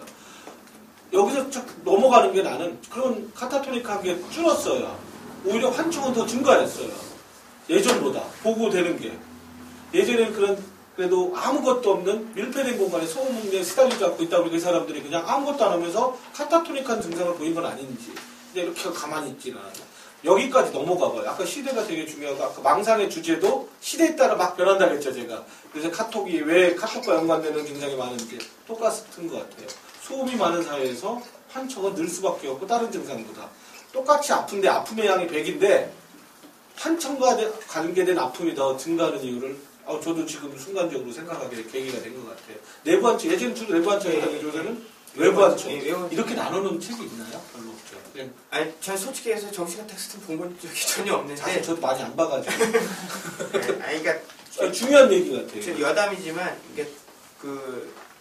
A: 여기서 넘어가는 게 나는 그런 카타토닉한 게 줄었어요. 오히려 환청은 더 증가했어요. 예전보다 보고되는 게. 예전에는 그래도 아무것도 없는 밀폐된 공간에 소음에 시달리지 않고 있다 보니까 이 사람들이 그냥 아무것도 안 하면서 카타토닉한 증상을 보인 건 아닌지 그냥 이렇게 가만히 있지는 않아요. 여기까지 넘어가 봐요. 아까 시대가 되게 중요하고 아까 망상의 주제도 시대에 따라 막 변한다고 했죠 제가. 그래서 카톡이 왜 카톡과 연관되는 증상이 많은지 똑같은 것 같아요. 소음이 많은 사회에서 환청은 늘 수밖에 없고 다른 증상보다 똑같이 아픈데 아픔의 양이 100인데 환청과 관계된 아픔이 더 증가하는 이유를 저도 지금 순간적으로 생각하게 계기가 된 것 같아요. 내부 환청, 예전에 주로 내부 환청이라고 요새는 외부 환청. 이렇게 나누는 책이 있나요? 별로 없죠. 그냥
E: 아니, 전 솔직히 해서 정신과 텍스트 본 건 전혀 없는데.
A: 사실 저도 많이 안 봐가지고.
E: 아니, 그러니까
A: 중요한 얘기 같아요.
E: 저 여담이지만 이게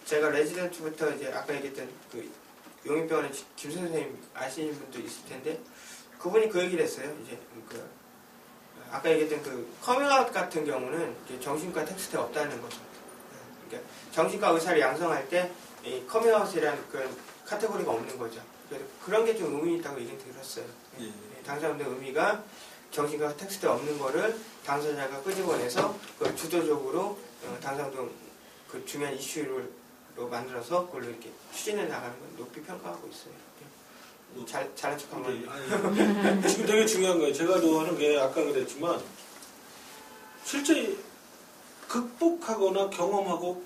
E: 제가 레지던트부터 이제 아까 얘기했던 용인병원의 김 선생님 아시는 분도 있을 텐데 그분이 그 얘기를 했어요. 이제 아까 얘기했던 커밍아웃 같은 경우는 정신과 텍스트에 없다는 거죠. 그러니까 정신과 의사를 양성할 때 이 커밍아웃이라는 그런 카테고리가 없는 거죠. 그래서 그런 게 좀 의미 있다고 얘기 들었어요. 당사자분들 의미가 정신과 텍스트에 없는 거를 당사자가 끄집어내서 그걸 주도적으로 당사자분 그 중요한 이슈로 만들어서 그걸로 이렇게 추진해 나가는 건 높이 평가하고 있어요. 잘한 척한 건
A: 지금 되게 중요한 거예요. 제가 하는 게 아까 그랬지만 실제 극복하거나 경험하고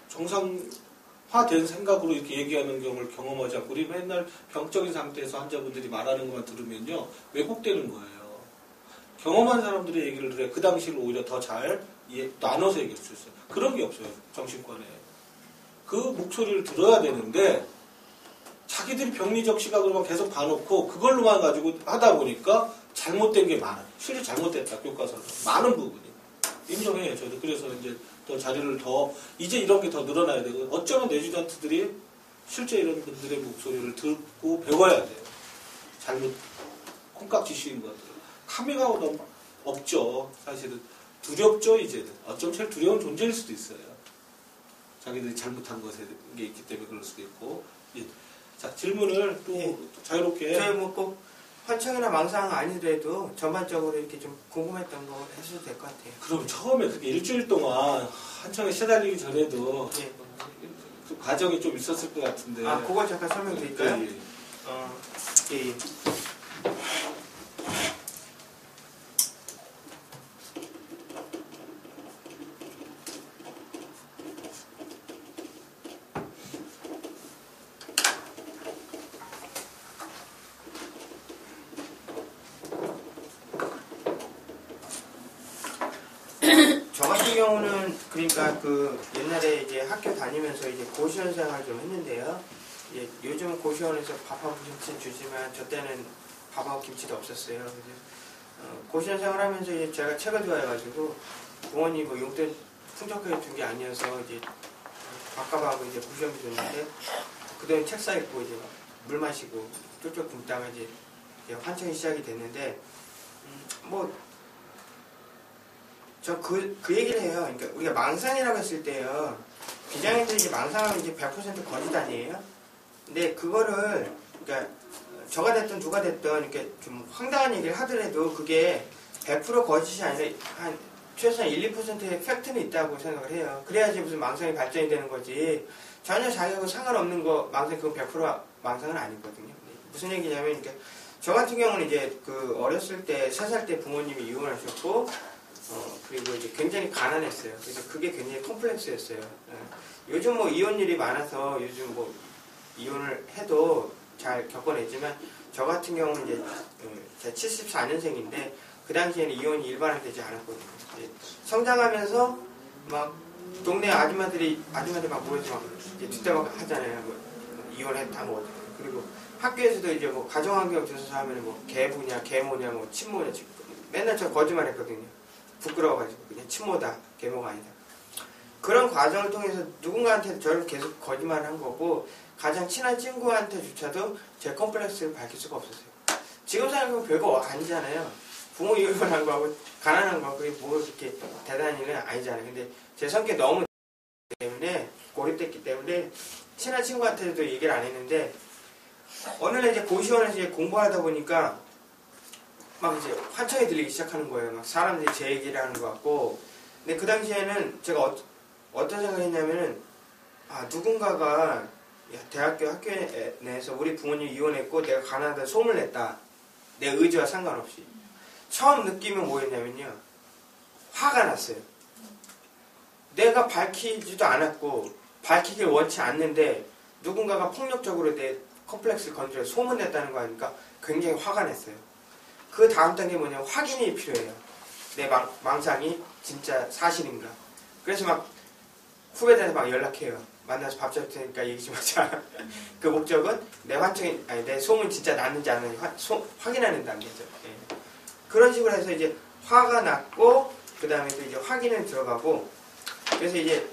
A: 정상화된 생각으로 이렇게 얘기하는 경우를 경험하지 않고 우리 맨날 병적인 상태에서 환자분들이 말하는 것만 들으면요 왜곡되는 거예요. 경험한 사람들의 얘기를 들어야 그 당시를 오히려 더 잘 나눠서 얘기할 수 있어요. 그런 게 없어요. 정신과에. 그 목소리를 들어야 되는데 자기들이 병리적 시각으로만 계속 봐놓고 그걸로만 가지고 하다 보니까 잘못된 게 많아요. 실제 잘못됐다. 교과서로. 많은 부분이. 인정해요. 저도. 그래서 이제 더 자리를 이제 이런 게 더 늘어나야 되고 어쩌면 레지던트들이 실제 이런 분들의 목소리를 듣고 배워야 돼요. 잘못 콩깍지 씌인 것들. 카밍아웃 없죠. 사실은. 두렵죠. 이제는. 어쩌면 제일 두려운 존재일 수도 있어요. 자기들이 잘못한 것에 게 있기 때문에 그럴 수도 있고. 예. 자, 질문을 또 자유롭게.
E: 저희 꼭 환청이나 망상 아니더라도 전반적으로 이렇게 좀 궁금했던 거 해주셔도 될 것 같아요.
A: 그럼 처음에 그게 일주일 동안 환청에 시달리기 전에도 그 과정이 좀 있었을 것 같은데.
E: 그걸 잠깐 설명드릴까요? 예. 저 같은 경우는 그러니까 옛날에 이제 학교 다니면서 이제 고시원 생활을 좀 했는데요. 요즘 고시원에서 밥하고 김치 주지만 저 때는 밥하고 김치도 없었어요. 고시원 생활하면서 이제 제가 책을 좋아해가지고 부모님이 뭐 용돈 풍족하게 준 게 아니어서 이제 밥값하고 이제 고시원비 줬는데 그동안 책 사입고 이제 물 마시고 쫄쫄 굶다가 이제 환청이 시작이 됐는데 저 그 얘기를 해요. 그러니까 우리가 망상이라고 했을 때요. 비장애인들이 이제 망상하면 이제 100% 거짓 아니에요? 근데 그거를, 그러니까 저가 됐든 누가 됐든 이렇게 좀 황당한 얘기를 하더라도 그게 100% 거짓이 아니라 한 최소한 1, 2%의 팩트는 있다고 생각을 해요. 그래야지 무슨 망상이 발전이 되는 거지. 전혀 자기하고 상관없는 거, 망상 그건 100% 망상은 아니거든요. 무슨 얘기냐면, 그러니까 저 같은 경우는 이제 어렸을 때, 3살 때 부모님이 이혼하셨고, 그리고 이제 굉장히 가난했어요. 그래서 그게 굉장히 컴플렉스였어요. 요즘 뭐 이혼율이 많아서 요즘 뭐 이혼을 해도 잘 겪어냈지만 저 같은 경우는 이제 제가 74년생인데 그 당시에는 이혼이 일반화되지 않았거든요. 성장하면서 막 동네 아줌마들이 막 모여서 막 뒷담화 하잖아요. 뭐 이혼했다 뭐 그리고 학교에서도 이제 뭐 가정환경 조사 하면 뭐 개부냐 개모냐 뭐 친모냐 맨날 저 거짓말했거든요. 부끄러워가지고 그냥 친모다 계모가 아니다. 그런 과정을 통해서 누군가한테 저를 계속 거짓말을 한 거고 가장 친한 친구한테조차도 제 컴플렉스를 밝힐 수가 없었어요. 지금 생각해보면 별거 아니잖아요. 부모 이혼한 거하고 가난한 거 그게 뭐 그렇게 대단한 일은 아니잖아요. 근데 제 성격이 너무 때문에 고립됐기 때문에 친한 친구한테도 얘기를 안 했는데 어느 날 이제 고시원에서 이제 공부하다 보니까 막 이제 환청이 들리기 시작하는 거예요. 막 사람들이 제 얘기를 하는 것 같고. 근데 그 당시에는 제가 어떤 생각을 했냐면은, 누군가가 대학교 학교 내에서 우리 부모님 이혼했고 내가 가난하다 소문을 냈다. 내 의지와 상관없이. 처음 느낌은 뭐였냐면요. 화가 났어요. 내가 밝히지도 않았고 밝히길 원치 않는데 누군가가 폭력적으로 내 컴플렉스를 건드려 소문냈다는 거 아니까 굉장히 화가 났어요. 그 다음 단계 뭐냐면 확인이 필요해요. 내 망상이 진짜 사실인가. 그래서 막 후배들한테 막 연락해요. 만나서 밥 줄 테니까 얘기 좀 하자. 그 목적은 내 소문이 진짜 났는지 안 났는지 확인하는 단계죠. 예. 그런 식으로 해서 이제 화가 났고 그 다음에 또 이제 확인을 들어가고. 그래서 이제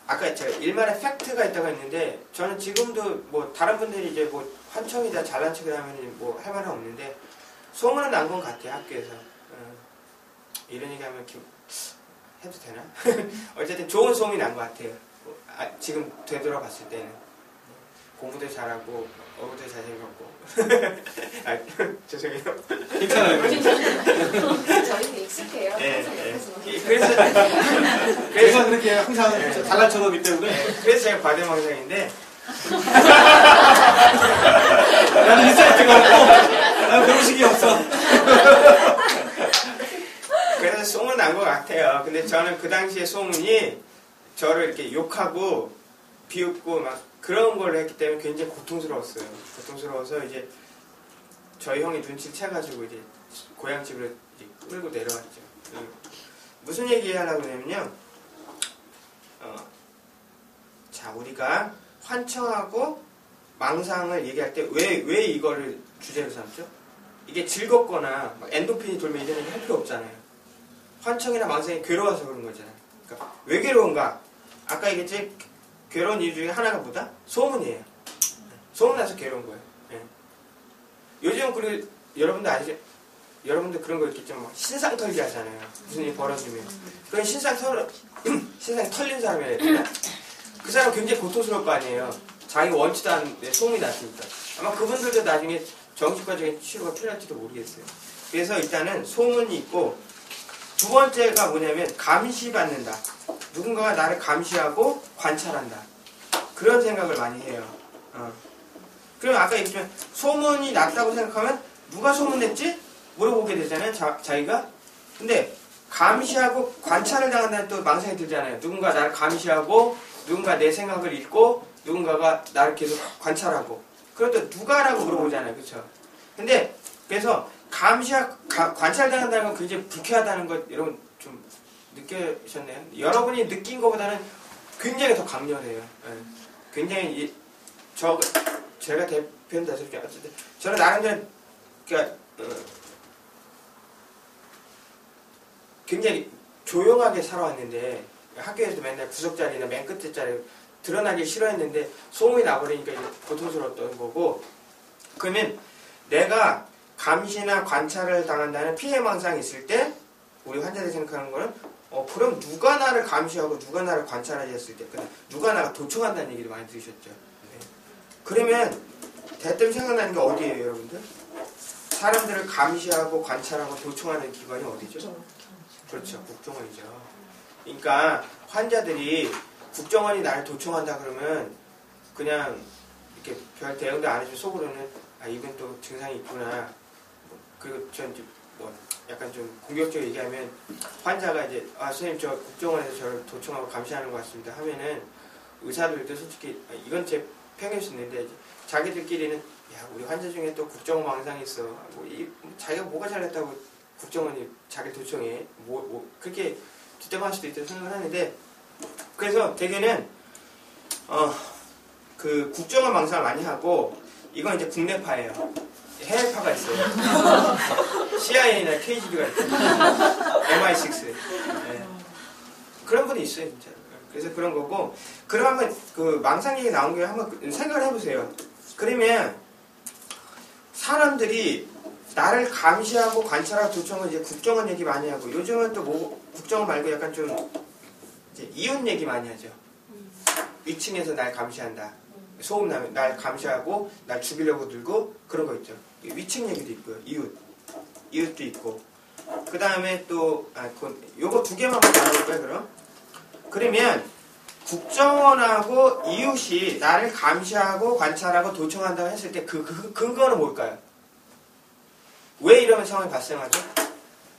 E: 아까 제가 일말의 팩트가 있다고 했는데 저는 지금도 뭐 다른 분들이 이제 뭐 환청이다 잘난 척을 하면 뭐 할 말은 없는데 소문은 난 건 같아요. 학교에서. 이런 얘기하면 해도 되나? 어쨌든 좋은 소문이 난 것 같아요. 지금 되돌아봤을 때는 공부도 잘하고 얼굴도 잘생겼고. 죄송해요.
A: 괜찮아요.
I: 저희는 익숙해요.
A: 그래서 그렇게 항상 잘난 척하기 때문에.
E: 그래서 제가 과대망상인데.
A: 나는 인사이트가 없고 나는 병식이 없어.
E: 그래서 소문 난 것 같아요. 근데 저는 그 당시에 소문이 저를 이렇게 욕하고 비웃고 막 그런 걸 했기 때문에 굉장히 고통스러웠어요. 고통스러워서 이제 저희 형이 눈치를 채가지고 이제 고향집으로 이제 끌고 내려왔죠. 무슨 얘기 하려고 하냐면요. 자, 우리가 환청하고 망상을 얘기할 때 왜 이거를 주제로 삼죠? 이게 즐겁거나 막 엔도핀이 돌면 이런 얘기 할 필요 없잖아요. 환청이나 망상이 괴로워서 그런 거잖아요. 그러니까 왜 괴로운가? 아까 얘기했지 괴로운 이유 중에 하나가 뭐다? 소문이에요. 소문나서 괴로운 거예요. 예. 요즘 그리고 여러분들 그런 거 있겠지만 막 신상 털기 하잖아요. 무슨 일이 벌어지면. 그건 신상 털린 사람이라 해야 되나? 그 사람 굉장히 고통스러울 거 아니에요. 자기 원치도 않는데 소문이 났으니까. 아마 그분들도 나중에 정신과적인 치료가 필요할지도 모르겠어요. 그래서 일단은 소문이 있고 두 번째가 뭐냐면 감시받는다. 누군가가 나를 감시하고 관찰한다. 그런 생각을 많이 해요. 그럼 아까 얘기했지만 소문이 났다고 생각하면 누가 소문냈지? 물어보게 되잖아요. 자기가. 근데 감시하고 관찰을 당한다는 또 망상이 들잖아요. 누군가 나를 감시하고 누군가 내 생각을 읽고 누군가가 나를 계속 관찰하고 그럴 때 누가라고 물어보잖아요. 그렇죠? 근데 그래서 관찰당한다는 건 굉장히 불쾌하다는 것 여러분 좀 느끼셨나요? 여러분이 느낀 것보다는 굉장히 더 강렬해요. 네. 굉장히 제가 대표는 다섯 개 어쨌든 저는 나름대로 그러니까 굉장히 조용하게 살아왔는데 학교에서 맨날 구석자리나 맨 끝에 자리 드러나기 싫어했는데 소문이 나버리니까 이제 고통스러웠던 거고. 그러면 내가 감시나 관찰을 당한다는 피해망상이 있을 때 우리 환자들이 생각하는 거는 그럼 누가 나를 감시하고 누가 나를 관찰하지 했을 때 누가 나를 도청한다는 얘기를 많이 들으셨죠. 네. 그러면 대뜸 생각나는 게 어디예요 여러분들? 사람들을 감시하고 관찰하고 도청하는 기관이 어디죠? 그렇죠. 국정원이죠. 그러니까 환자들이 국정원이 나를 도청한다 그러면 그냥 이렇게 별 대응도 안 해주고 속으로는 이건 또 증상이 있구나. 그리고 전 이제 뭐 약간 좀 공격적으로 얘기하면 환자가 이제 선생님 저 국정원에서 저를 도청하고 감시하는 것 같습니다 하면은 의사들도 솔직히 이건 제 편견일 수 있는데 자기들끼리는 야 우리 환자 중에 또 국정원 망상이 있어. 자기가 뭐가 잘했다고 국정원이 자기 도청해. 그렇게 뒷담화할 수도 있다고 생각을 하는데 그래서 대개는 그 국정원 망상을 많이 하고 이건 이제 국내파예요. 해외파가 있어요. CIA나 KGB가 있고 MI6 네. 그런 분이 있어요 진짜. 그래서 그런 거고 그럼 한번 그 망상 얘기 나온 게 한번 생각을 해보세요. 그러면 사람들이 나를 감시하고 관찰하고 도청은 이제 국정원 얘기 많이 하고 요즘은 또 뭐 국정원 말고 약간 좀 이제 이웃 얘기 많이 하죠. 위층에서 날 감시한다. 소음 나면 날 감시하고 날 죽이려고 들고 그런 거 있죠. 위층 얘기도 있고요. 이웃도 있고. 그 다음에 또 요거 두 개만 알아볼까요 그럼? 그러면 국정원하고 이웃이 나를 감시하고 관찰하고 도청한다고 했을 때 그 근거는 뭘까요? 왜 이런 상황이 발생하죠?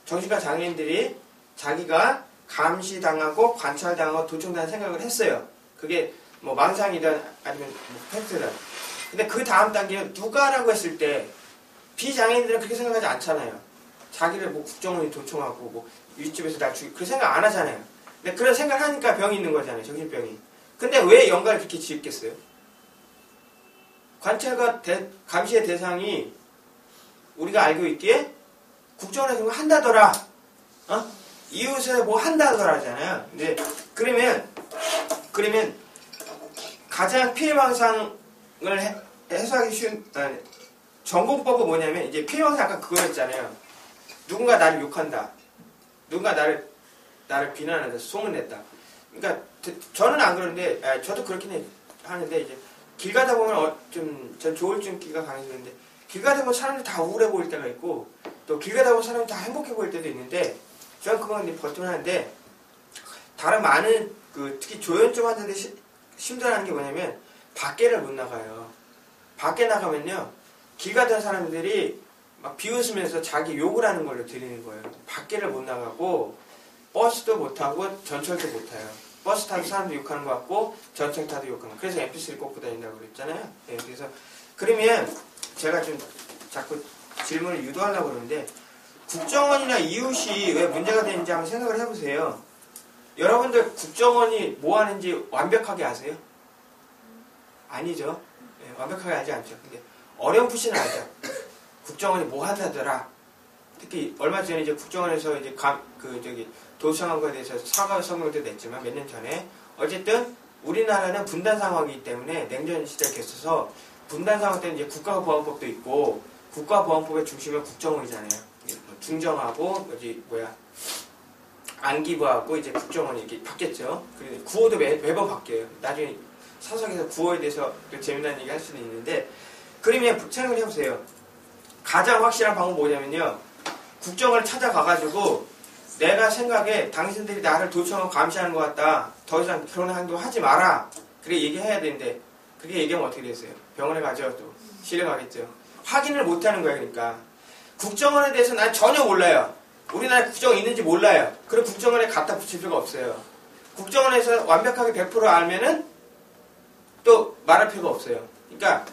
E: 정신과 장애인들이 자기가 감시당하고 관찰당하고 도청당한 생각을 했어요. 그게 뭐 망상이든 아니면 뭐 팩트든. 근데 그 다음 단계는 누가라고 했을 때 비장애인들은 그렇게 생각하지 않잖아요. 자기를 뭐 국정원이 도청하고 뭐 윗집에서 날 죽이고 그 생각 안 하잖아요. 근데 그런 생각을 하니까 병이 있는 거잖아요. 정신병이. 근데 왜 연관을 그렇게 지었겠어요? 관찰과 감시의 대상이 우리가 알고 있기에 국정원에서 뭐 한다더라. 이웃에 뭐 한다더라 하잖아요. 근데 그러면 가장 피해망상을 해소하기 쉬운 전공법은 뭐냐면 이제 피해망상 아까 그거였잖아요. 누군가 나를 욕한다. 누군가 나를 비난한다. 소문냈다. 그러니까 저는 안 그러는데 저도 그렇긴 하는데 이제 길 가다 보면 전 조울증기가 강해지는데 길 가다 보면 사람들이 다 우울해 보일 때가 있고 또 길 가다 보면 사람들이 다 행복해 보일 때도 있는데 저는 그건 버텨하는데 다른 많은 특히 조현증 환자들이 힘들어하는 게 뭐냐면 밖에를 못 나가요. 밖에 나가면요 길 가던 사람들이 막 비웃으면서 자기 욕을 하는 걸로 들리는 거예요. 밖에를 못 나가고 버스도 못 타고 전철도 못 타요. 버스 타도 사람도 욕하는 것 같고 전철 타도 욕하는 거. 그래서 MP3를 꽂고 다닌다고 그랬잖아요. 네, 그래서 그러면 제가 좀 자꾸 질문을 유도하려고 그러는데 국정원이나 이웃이 왜 문제가 되는지 한번 생각을 해보세요. 여러분들 국정원이 뭐 하는지 완벽하게 아세요? 아니죠. 네, 완벽하게 알지 않죠. 근데 어렴풋이는 알죠. 국정원이 뭐 한다더라. 특히 얼마 전에 이제 국정원에서 이제 도청한 거에 대해서 사과 성명도 냈지만 몇 년 전에 어쨌든 우리나라는 분단 상황이기 때문에 냉전 시대에 계셔서 분단 상황 때는 이제 국가보안법도 있고 국가보안법의 중심은 국정원이잖아요. 중정하고 안기부하고 이제 국정원이 이렇게 바뀌었죠. 그리고 구호도 매번 바뀌어요. 나중에 사석에서 구호에 대해서 또 재미난 얘기 할 수는 있는데 그러면 생각을 해보세요. 가장 확실한 방법은 뭐냐면요. 국정원을 찾아가가지고 내가 생각에 당신들이 나를 도청하고 감시하는 것 같다. 더 이상 그런 행동 하지 마라. 그래 얘기해야 되는데 그게 얘기하면 어떻게 되세요? 병원에 가죠. 또 실려가겠죠. 확인을 못하는 거예요. 그러니까 국정원에 대해서 난 전혀 몰라요. 우리나라에 국정원 있는지 몰라요. 그럼 국정원에 갖다 붙일 필요가 없어요. 국정원에서 완벽하게 100% 알면은 또 말할 필요가 없어요. 그러니까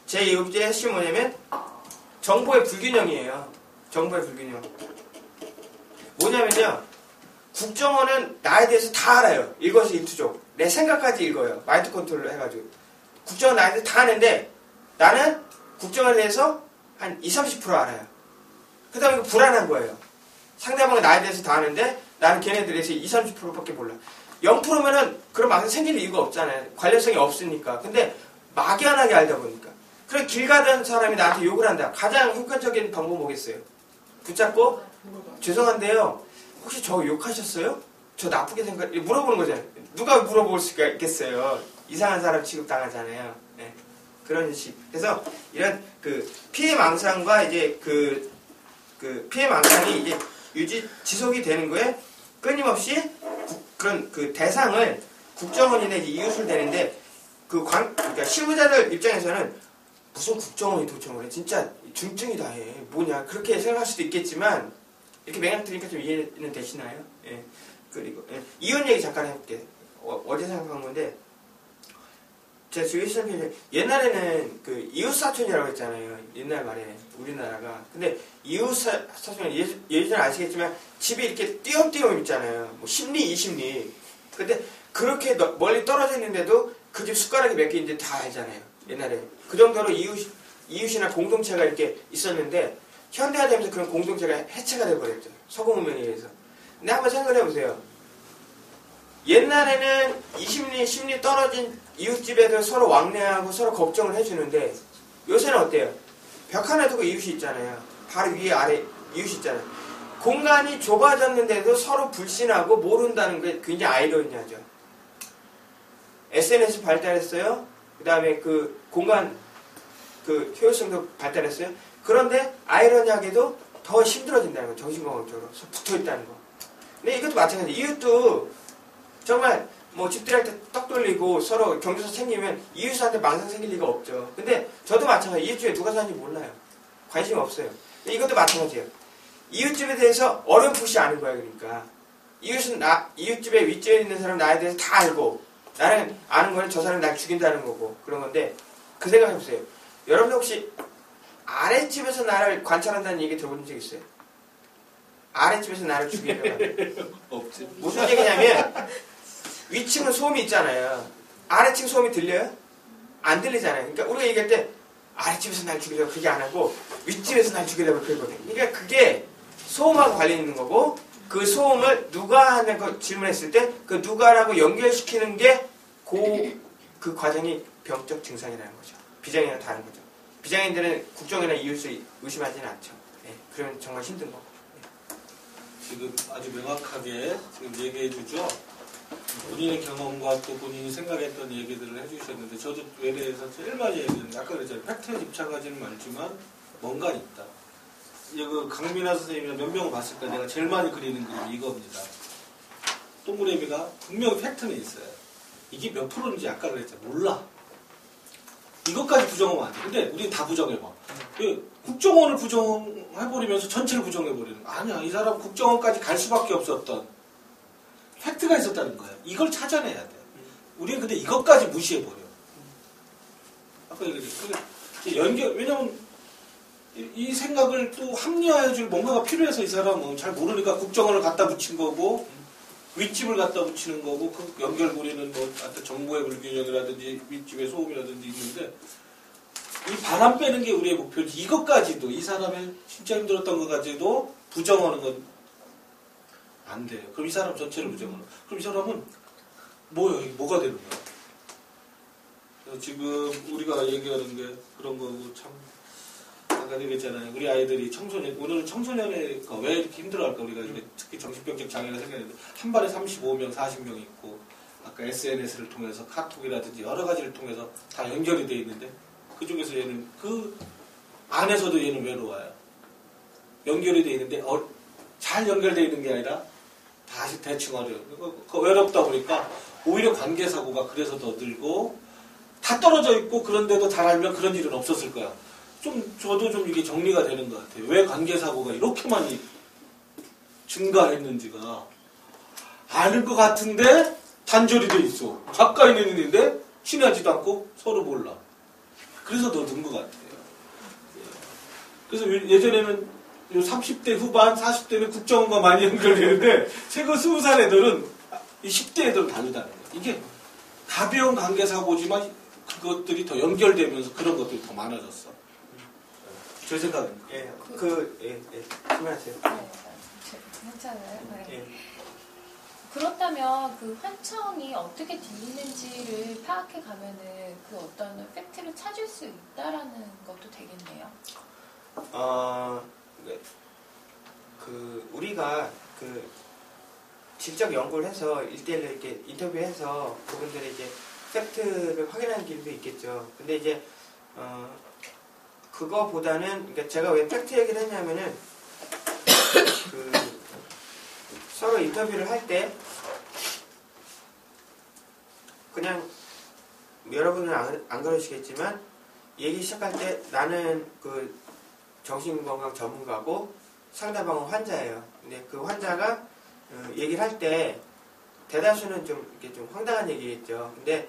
E: 제 여기의 핵심이 뭐냐면 정보의 불균형이에요. 정보의 불균형. 뭐냐면요. 국정원은 나에 대해서 다 알아요. 일거수일투족. 내 생각까지 읽어요. 마인드 컨트롤을 해가지고. 국정원 나에 대해서 다 아는데 나는 국정원에 대해서 한 20, 30% 알아요. 그 다음에 불안한 거예요. 상대방은 나에 대해서 다 아는데 나는 걔네들에 대해서 20, 30%밖에 몰라. 0%면은 그런 망상 생길 이유가 없잖아요. 관련성이 없으니까. 근데 막연하게 알다 보니까. 그럼 길 가던 사람이 나한테 욕을 한다. 가장 효과적인 방법은 뭐겠어요? 붙잡고 죄송한데요. 혹시 저 욕하셨어요? 저 나쁘게 물어보는 거잖아요. 누가 물어볼 수가 있겠어요. 이상한 사람 취급당하잖아요. 네. 그런 식. 그래서 이런 피해 망상과 이제 피해 망상이 이제 지속이 되는 거에 끊임없이 그런 대상을 국정원이나 이제 이웃을 대는데 그러니까 실무자들 입장에서는 무슨 국정원이 도청을 해? 진짜 중증이다 해. 뭐냐? 그렇게 생각할 수도 있겠지만 이렇게 맥락 드리니까 좀 이해는 되시나요? 예. 그리고 이혼 얘기 잠깐 해볼게. 어제 생각한 건데 제가 지금 시작해 옛날에는 이웃사촌이라고 했잖아요. 옛날 말에 우리나라가. 근데 이웃사촌은 예전에 아시겠지만 집이 이렇게 띄엄띄엄 있잖아요. 뭐 10리, 20리. 근데 그렇게 멀리 떨어져 있는데도 그 집 숟가락이 몇 개인지 다 알잖아요. 옛날에. 그 정도로 이웃이나 공동체가 이렇게 있었는데 현대화되면서 그런 공동체가 해체가 돼버렸죠. 서구문명에 의해서. 근데 한번 생각을 해보세요. 옛날에는 20리, 10리 떨어진 이웃집에도 서로 왕래하고 서로 걱정을 해주는데 요새는 어때요? 벽 하나 두고 이웃이 있잖아요. 바로 위에 아래 이웃이 있잖아요. 공간이 좁아졌는데도 서로 불신하고 모른다는 게 굉장히 아이러니하죠. SNS 발달했어요. 그 다음에 그 공간 그 효율성도 발달했어요. 그런데 아이러니하게도 더 힘들어진다는 거, 정신건강적으로 붙어 있다는 거. 근데 이것도 마찬가지. 이웃도 정말 뭐 집들이 할 때 떡 돌리고 서로 경계서 챙기면 이웃한테 망상 생길 리가 없죠. 근데 저도 마찬가지. 이웃 집에 누가 사는지 몰라요. 관심이 없어요. 근데 이것도 마찬가지예요. 이웃집에 대해서 어렴풋이 아는 거야. 그러니까 이웃은 이웃집에 윗집에 있는 사람 나에 대해서 다 알고 나는 아는 거는 저 사람이 날 죽인다는 거고 그런 건데 그 생각 해보세요. 여러분 혹시 아랫집에서 나를 관찰한다는 얘기 들어본 적 있어요? 아랫집에서 나를 죽이려고
A: 없지.
E: 무슨 얘기냐면 위층은 소음이 있잖아요. 아래층 소음이 들려요? 안 들리잖아요. 그러니까 우리가 얘기할 때 아랫집에서 날 죽이려고 그게 안 하고 윗집에서 날 죽이려고 그러거든요. 그러니까 그게 소음하고 관련 있는 거고 그 소음을 누가 하는 거 질문했을 때 그 누가라고 연결시키는 게 그 과정이 병적 증상이라는 거죠. 비장애랑 다른 거죠. 비장애인들은 국정이나 이웃을 의심하지는 않죠. 네, 그러면 정말 힘든 거고. 네.
A: 지금 아주 명확하게 지금 얘기해 주죠. 본인의 경험과 또 본인이 생각했던 얘기들을 해주셨는데 저도 외래에서 제일 많이 얘기했는데 아까 그랬잖아요. 팩트에 집착하지는 말지만 뭔가 있다. 그 강민아 선생님이나 몇 명을 봤을 때 내가 제일 많이 그리는 그림이 이겁니다. 동그라미가 분명히 팩트는 있어요. 이게 몇 프로인지 아까 그랬잖아요. 몰라. 이것까지 부정하면 안 돼. 근데 우린 다 부정해봐. 국정원을 부정해버리면서 전체를 부정해버리는 거. 아니야. 이 사람 국정원까지 갈 수밖에 없었던 팩트가 있었다는 거야. 이걸 찾아내야 돼. 우리는 근데 이것까지 무시해버려. 아까 얘기했죠. 왜냐면 이 생각을 또 합리화해줄 뭔가가 필요해서 이 사람은 잘 모르니까 국정원을 갖다 붙인 거고 윗집을 갖다 붙이는 거고 그 연결고리는 뭐 정보의 불균형이라든지 윗집의 소음이라든지 있는데 이 바람 빼는 게 우리의 목표지. 이것까지도 이 사람의 진짜 힘들었던 것까지도 부정하는 건 안 돼요. 그럼 이 사람 전체를 부정하는. 그럼 이 사람은 뭐가 되는 거야? 그래서 지금 우리가 얘기하는 게 그런 거고 참 아까 얘기했잖아요. 우리 아이들이 청소년 오늘은 청소년의 왜 이렇게 힘들어할까 우리가 특히 정신병적 장애가 생겼는데 한 발에 35명, 40명 있고 아까 SNS를 통해서 카톡이라든지 여러 가지를 통해서 다 연결이 돼 있는데 그 중에서 얘는 그 안에서도 얘는 외로워요. 연결이 돼 있는데 잘 연결돼 있는 게 아니라 다시 대충 어려워요. 외롭다 보니까 오히려 관계사고가 그래서 더 늘고 다 떨어져 있고 그런데도 잘 알면 그런 일은 없었을 거야. 저도 좀 이게 정리가 되는 것 같아요. 왜 관계사고가 이렇게 많이 증가했는지가 아는 것 같은데 단절이 돼 있어. 가까이 있는 일인데 친하지도 않고 서로 몰라. 그래서 더 는 것 같아요. 그래서 예전에는 30대 후반, 40대는 국정원과 많이 연결되는데 최근 20살 애들은 이 10대 애들은 다르다는 거예요. 이게 가벼운 관계사고지만 그것들이 더 연결되면서 그런 것들이 더 많아졌어. 제 생각입니다.
E: 말씀하세요.
H: 괜찮아요. 네.
E: 예.
H: 그렇다면 그 환청이 어떻게 들리는지를 파악해 가면은 그 어떤 팩트를 찾을 수 있다라는 것도 되겠네요.
E: 우리가 직접 연구를 해서 1대1로 이렇게 인터뷰해서 그분들의 이제 팩트를 확인하는 길도 있겠죠. 근데 이제 그거보다는 그러니까 제가 왜 팩트 얘기를 했냐면은 서로 인터뷰를 할 때 그냥 여러분은 안 그러시겠지만 얘기 시작할 때 나는 정신건강 전문가고 상대방은 환자예요. 근데 그 환자가 얘기를 할 때 대다수는 이렇게 좀 황당한 얘기겠죠. 근데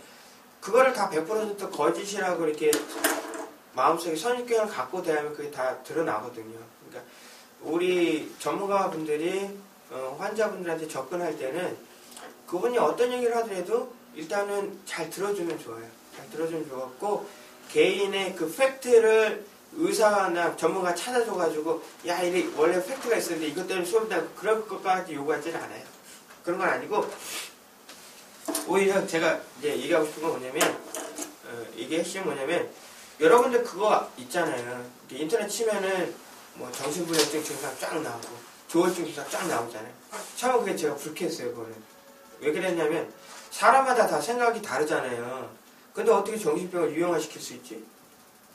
E: 그거를 다 100% 거짓이라고 이렇게 마음속에 선입견을 갖고 대하면 그게 다 드러나거든요. 그러니까 우리 전문가분들이 환자분들한테 접근할 때는 그분이 어떤 얘기를 하더라도 일단은 잘 들어주면 좋아요. 잘 들어주면 좋았고 개인의 그 팩트를 의사나 전문가 찾아줘가지고 야 이게 원래 팩트가 있었는데 이것 때문에 수업 나고 그럴 것까지 요구하지는 않아요. 그런 건 아니고 오히려 제가 이제 얘기하고 싶은 건 뭐냐면 이게 핵심은 뭐냐면 여러분들 그거 있잖아요. 인터넷 치면은 뭐 정신불량증 증상 쫙 나오고 조울증 증상 쫙 나오잖아요. 처음에 그게 제가 불쾌했어요. 그거는 왜 그랬냐면 사람마다 다 생각이 다르잖아요. 근데 어떻게 정신병을 유형화시킬 수 있지?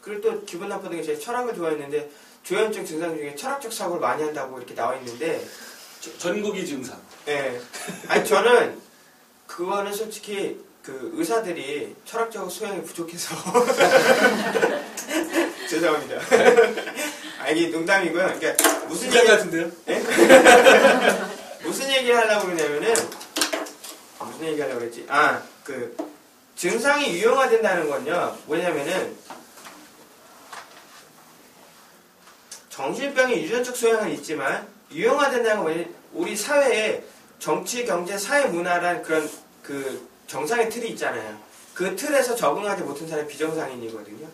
E: 그리고 또 기분 나쁘던 게 제가 철학을 좋아했는데 조현증 증상 중에 철학적 사고를 많이 한다고 이렇게 나와 있는데
A: 전국이 증상.
E: 네. 아니 저는 그거는 솔직히 그 의사들이 철학적 소양이 부족해서 죄송합니다. 아 이게 농담이고요. 그러니까 무슨 얘기
A: 같은데요?
E: 네? 무슨 얘기를 하려고 그러냐면은 무슨 얘기 하려고 그랬지? 아 그 증상이 유형화된다는 건요 뭐냐면은 정신병의 유전적 소양은 있지만 유형화된다는 건 뭐냐면 우리 사회에 정치, 경제, 사회, 문화란 그런 그 정상의 틀이 있잖아요. 그 틀에서 적응하지 못한 사람이 비정상인이거든요.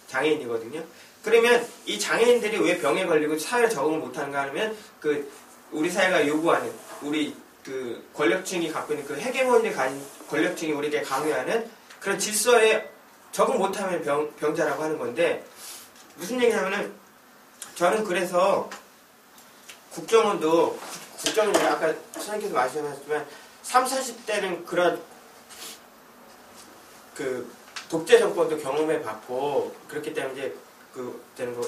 E: 장애인이거든요. 그러면 이 장애인들이 왜 병에 걸리고 사회에 적응을 못하는가 하면 그 우리 사회가 요구하는 우리 그 권력층이 갖고 있는 그 헤게모니를 가진 권력층이 우리에게 강요하는 그런 질서에 적응 못하면 병자라고 하는 건데 무슨 얘기냐면은 저는 그래서 국정원도 아까 선생님께서 말씀하셨지만 30, 40대는 그런 그 독재 정권도 경험해 봤고 그렇기 때문에 이제 그 되는 거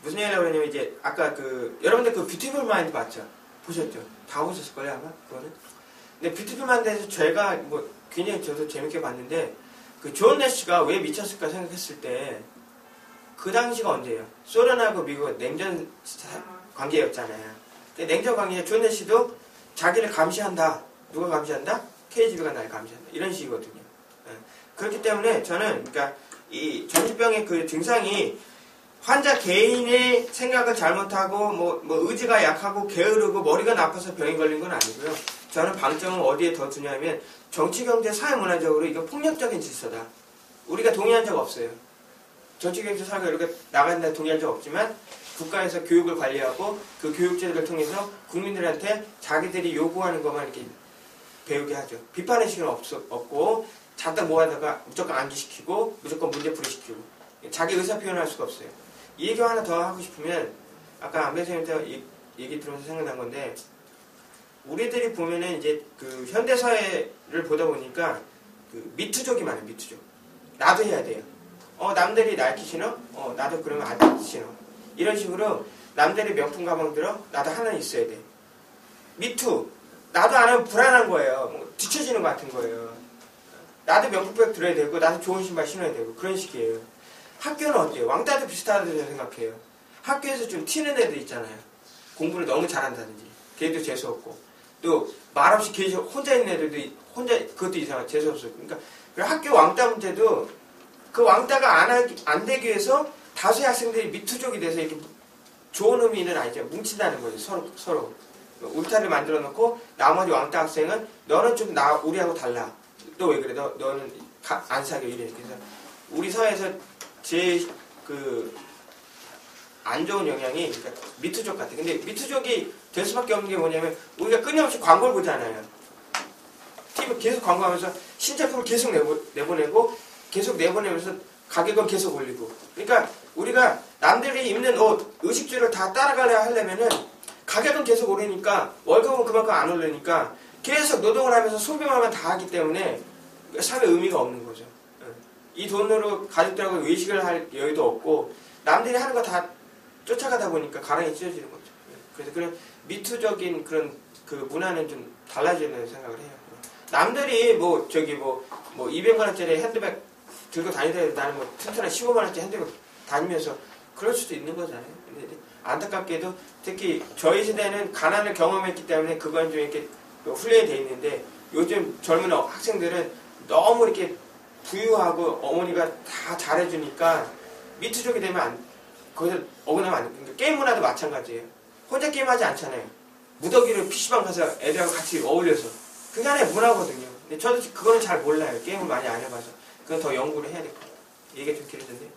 E: 무슨 얘기라고 그러냐면 이제 아까 그 여러분들 그 뷰티풀 마인드 봤죠? 보셨죠? 다 보셨을걸요 아마 그거는. 근데 뷰티풀 마인드에서 제가 뭐 굉장히 저도 재밌게 봤는데 그 존 내시가 왜 미쳤을까 생각했을 때 그 당시가 언제예요? 소련하고 미국 냉전 관계였잖아요. 냉전 관계에 존 내시도 자기를 감시한다. 누가 감시한다? KGB가 날 감시한다. 이런 식이거든요. 그렇기 때문에 저는 그러니까 이 정신병의 그 증상이 환자 개인의 생각을 잘못하고 뭐 의지가 약하고 게으르고 머리가 나빠서 병에 걸린 건 아니고요. 저는 방점은 어디에 더 두냐면 정치, 경제, 사회, 문화적으로 이거 폭력적인 질서다. 우리가 동의한 적 없어요. 정치, 경제, 사회가 이렇게 나간다 동의한 적 없지만 국가에서 교육을 관리하고 그 교육제도를 통해서 국민들한테 자기들이 요구하는 것만 이렇게 배우게 하죠. 비판의식은 없고 잔뜩 모아다가 무조건 암기시키고 무조건 문제풀이시키고 자기 의사 표현할 수가 없어요. 이 얘기 하나 더 하고 싶으면 아까 안배 선생님한테 얘기 들으면서 생각난 건데 우리들이 보면은 이제 그 현대사회를 보다 보니까 그 미투족이 많아요. 미투족. 나도 해야 돼요. 남들이 나이키 신어? 나도 그러면 아디다스 신어. 이런 식으로 남들이 명품 가방 들어? 나도 하나 있어야 돼. 미투. 나도 안 하면 불안한 거예요. 뭐 뒤처지는 것 같은 거예요. 나도 명품백 들어야 되고 나도 좋은 신발 신어야 되고 그런 식이에요. 학교는 어때요? 왕따도 비슷하다고 생각해요. 학교에서 좀 튀는 애들 있잖아요. 공부를 너무 잘한다든지 걔도 재수없고 또 말없이 계속 혼자 있는 애들도 그것도 이상하고 재수없어. 그러니까 학교 왕따 문제도 그 왕따가 안 되기 위해서 다수의 학생들이 미투족이 돼서 이렇게 좋은 의미는 아니죠. 뭉친다는 거죠. 서로. 울타리를 만들어 놓고 나머지 왕따 학생은 너는 좀 우리하고 달라. 너 왜 그래? 너는 안 사겨. 이래. 그래서 우리 사회에서 제일 안 좋은 영향이 그러니까 미투족 같아. 근데 미투족이 될 수밖에 없는 게 뭐냐면 우리가 끊임없이 광고를 보잖아요. TV 계속 광고하면서 신제품을 계속 내보내고 계속 내보내면서 가격은 계속 올리고. 그러니까 우리가 남들이 입는 옷, 의식주를 다 따라가려 하려면은 가격은 계속 오르니까 월급은 그만큼 안 오르니까 계속 노동을 하면서 소비만 다 하기 때문에 사회 의미가 없는 거죠. 이 돈으로 가족들하고 외식을 할 여유도 없고 남들이 하는 거 다 쫓아가다 보니까 가랑이 찢어지는 거죠. 그래서 그런 미투적인 그런 그 문화는 좀 달라지는 생각을 해요. 남들이 200만원짜리 핸드백 들고 다니더라도 나는 뭐 튼튼한 15만원짜리 핸드백 다니면서 그럴 수도 있는 거잖아요. 근데 안타깝게도 특히 저희 세대는 가난을 경험했기 때문에 그건 좀 이렇게 훈련이 돼 있는데 요즘 젊은 학생들은 너무 이렇게 부유하고 어머니가 다 잘해주니까 미투족이 되면 거기서 어긋나면 안 돼요. 그러니까 게임 문화도 마찬가지예요. 혼자 게임하지 않잖아요. 무더기를 PC방 가서 애들하고 같이 어울려서 그게 하나의 문화거든요. 근데 저도 그거는 잘 몰라요. 게임을 많이 안 해봐서. 그건 더 연구를 해야 될 것 같아요. 얘기가 좀 길어졌는데.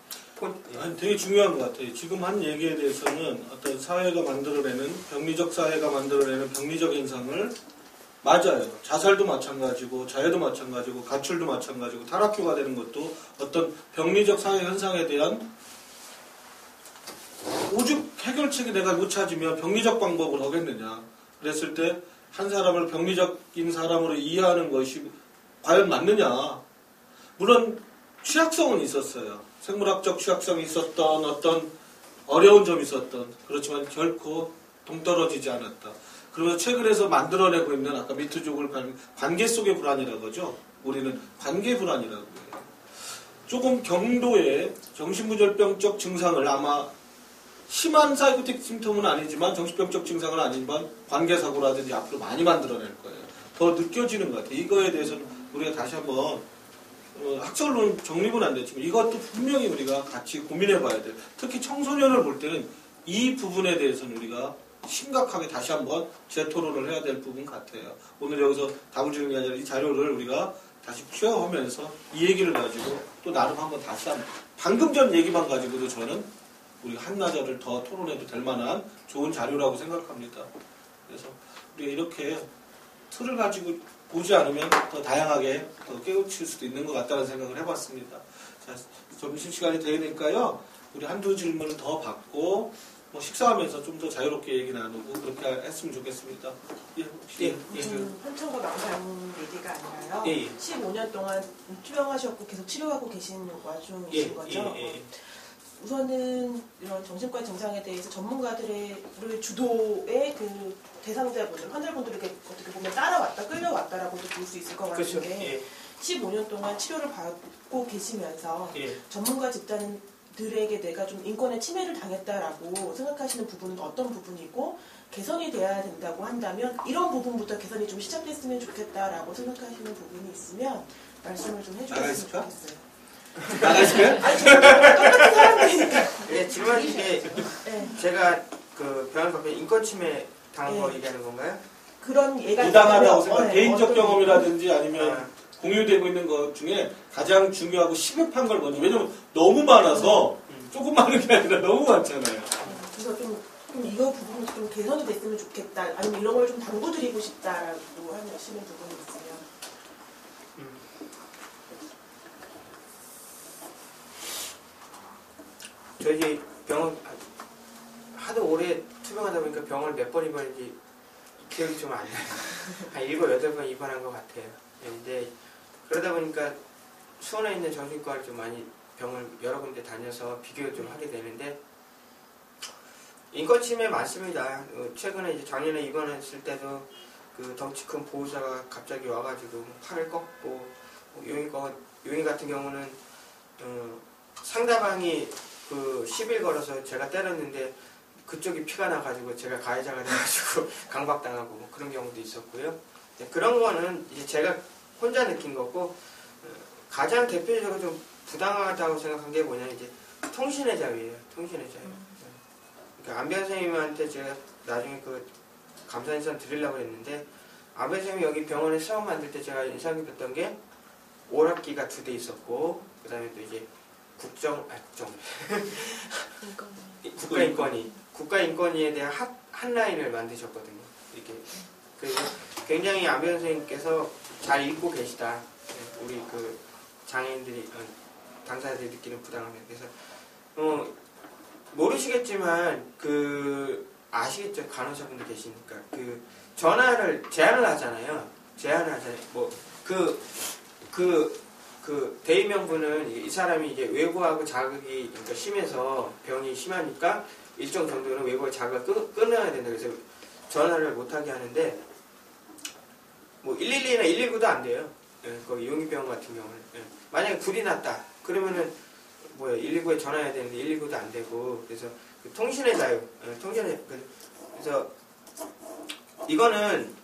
A: 아니, 되게 중요한 것 같아요. 지금 한 얘기에 대해서는 어떤 사회가 만들어내는 병리적 사회가 만들어내는 병리적 현상을 맞아요. 자살도 마찬가지고 자해도 마찬가지고 가출도 마찬가지고 탈학교가 되는 것도 어떤 병리적 사회 현상에 대한 오죽 해결책이 내가 못 찾으면 병리적 방법을 하겠느냐. 그랬을 때 한 사람을 병리적인 사람으로 이해하는 것이 과연 맞느냐. 물론 취약성은 있었어요. 생물학적 취약성이 있었던 어떤 어려운 점이 있었던 그렇지만 결코 동떨어지지 않았다. 그러면서 최근에서 만들어내고 있는 아까 미투족을 관계 속의 불안이라고 하죠. 우리는 관계 불안이라고 해요. 조금 경도의 정신분절병적 증상을 아마 심한 사이코틱 심텀은 아니지만 정신병적 증상은 아니지만 관계사고라든지 앞으로 많이 만들어낼 거예요. 더 느껴지는 것 같아요. 이거에 대해서는 우리가 다시 한번 학설로는 정립은 안 됐지만 이것도 분명히 우리가 같이 고민해 봐야 돼요. 특히 청소년을 볼 때는 이 부분에 대해서는 우리가 심각하게 다시 한번 재토론을 해야 될 부분 같아요. 오늘 여기서 답을 주는 게 아니라 이 자료를 우리가 다시 쉐어하면서 이 얘기를 가지고 또 나름 한번 다시 한번 방금 전 얘기만 가지고도 저는 우리 한나절을 더 토론해도 될 만한 좋은 자료라고 생각합니다. 그래서 우리가 이렇게 틀을 가지고 보지 않으면 더 다양하게 더 깨우칠 수도 있는 것 같다는 생각을 해봤습니다. 자, 점심시간이 되니까요. 우리 한두 질문을 더 받고 뭐 식사하면서 좀 더 자유롭게 얘기 나누고 그렇게 했으면 좋겠습니다. 예, 혹시
D: 한청과 망상 얘기가 아니라요.
E: 예, 예.
D: 15년 동안 투병하셨고 계속 치료하고 계신 와중이신 거죠. 우선은 이런 정신과 증상에 대해서 전문가들의 주도의 그 대상자분들, 환자분들에게 어떻게 보면 따라왔다, 끌려왔다라고도 볼 수 있을 것 같은데
E: 그렇죠. 예.
D: 15년 동안 치료를 받고 계시면서
E: 예.
D: 전문가 집단들에게 내가 좀 인권의 침해를 당했다라고 생각하시는 부분은 어떤 부분이고 개선이 돼야 된다고 한다면 이런 부분부터 개선이 좀 시작됐으면 좋겠다라고 생각하시는 부분이 있으면 말씀을 좀 해주셨으면 좋겠어요.
A: 나가실까요?
D: 아니, 똑같은 사람들이니까.
E: 예, 질문하신 게 제가 그 병원 가서 인권 침해 당한 거 얘기하는 건가요?
D: 그런 예가
A: 부당하다고 생각, 개인적 경험이라든지 아니면 공유되고 있는 것 중에 가장 중요하고 시급한 걸 먼저, 왜냐면 너무 많아서 조금 많은 게 아니라 너무 많잖아요.
D: 그래서 좀 이거 부분이 좀 개선이 됐으면 좋겠다, 아니면 이런 걸 좀 당부드리고 싶다라고 하시는 부분이 있어요.
E: 저희 병원 하도 오래 투병하다 보니까 병원을 몇 번 입원했는지 기억이 좀 안 나요. 한 7, 8번 입원한 것 같아요. 근데 그러다 보니까 수원에 있는 정신과를 좀 많이 병을 여러 군데 다녀서 비교를 좀 하게 되는데 인권 침해 많습니다. 최근에 이제 작년에 입원했을 때도 그 덩치 큰 보호자가 갑자기 와가지고 팔을 꺾고, 용의 같은 경우는 상대방이 그 시비를 걸어서 제가 때렸는데 그쪽이 피가 나가지고 제가 가해자가 돼가지고 강박당하고 뭐 그런 경우도 있었고요. 그런 거는 이제 제가 혼자 느낀 거고, 가장 대표적으로 좀 부당하다고 생각한 게 뭐냐면 이제 통신의 자유예요. 통신의 자유. 그러니까 안 변호사님한테 제가 나중에 그 감사 인사를 드리려고 했는데, 안 변호사님이 여기 병원에 처음 만들 때 제가 인상 깊었던 게 오락기가 2대 있었고, 그 다음에 또 이제 국가인권위에 대한 한 라인을 만드셨거든요. 이렇게. 그래서 굉장히 안 변호사님께서 잘 읽고 계시다. 우리 그 장애인들이, 당사자들이 느끼는 부당함에. 그래서, 모르시겠지만, 아시겠죠? 간호사분들 계시니까. 제안을 하잖아요. 대의명분은 이 사람이 이제 외부하고 자극이 그러니까 심해서 병이 심하니까 일정 정도는 외부와 자극을 끊어야 된다. 그래서 전화를 못하게 하는데, 뭐 112나 119도 안 돼요. 거기 용의병원 같은 경우는. 만약에 불이 났다. 그러면은 119에 전화해야 되는데 119도 안 되고, 그래서 그 통신의 자유, 그래서 이거는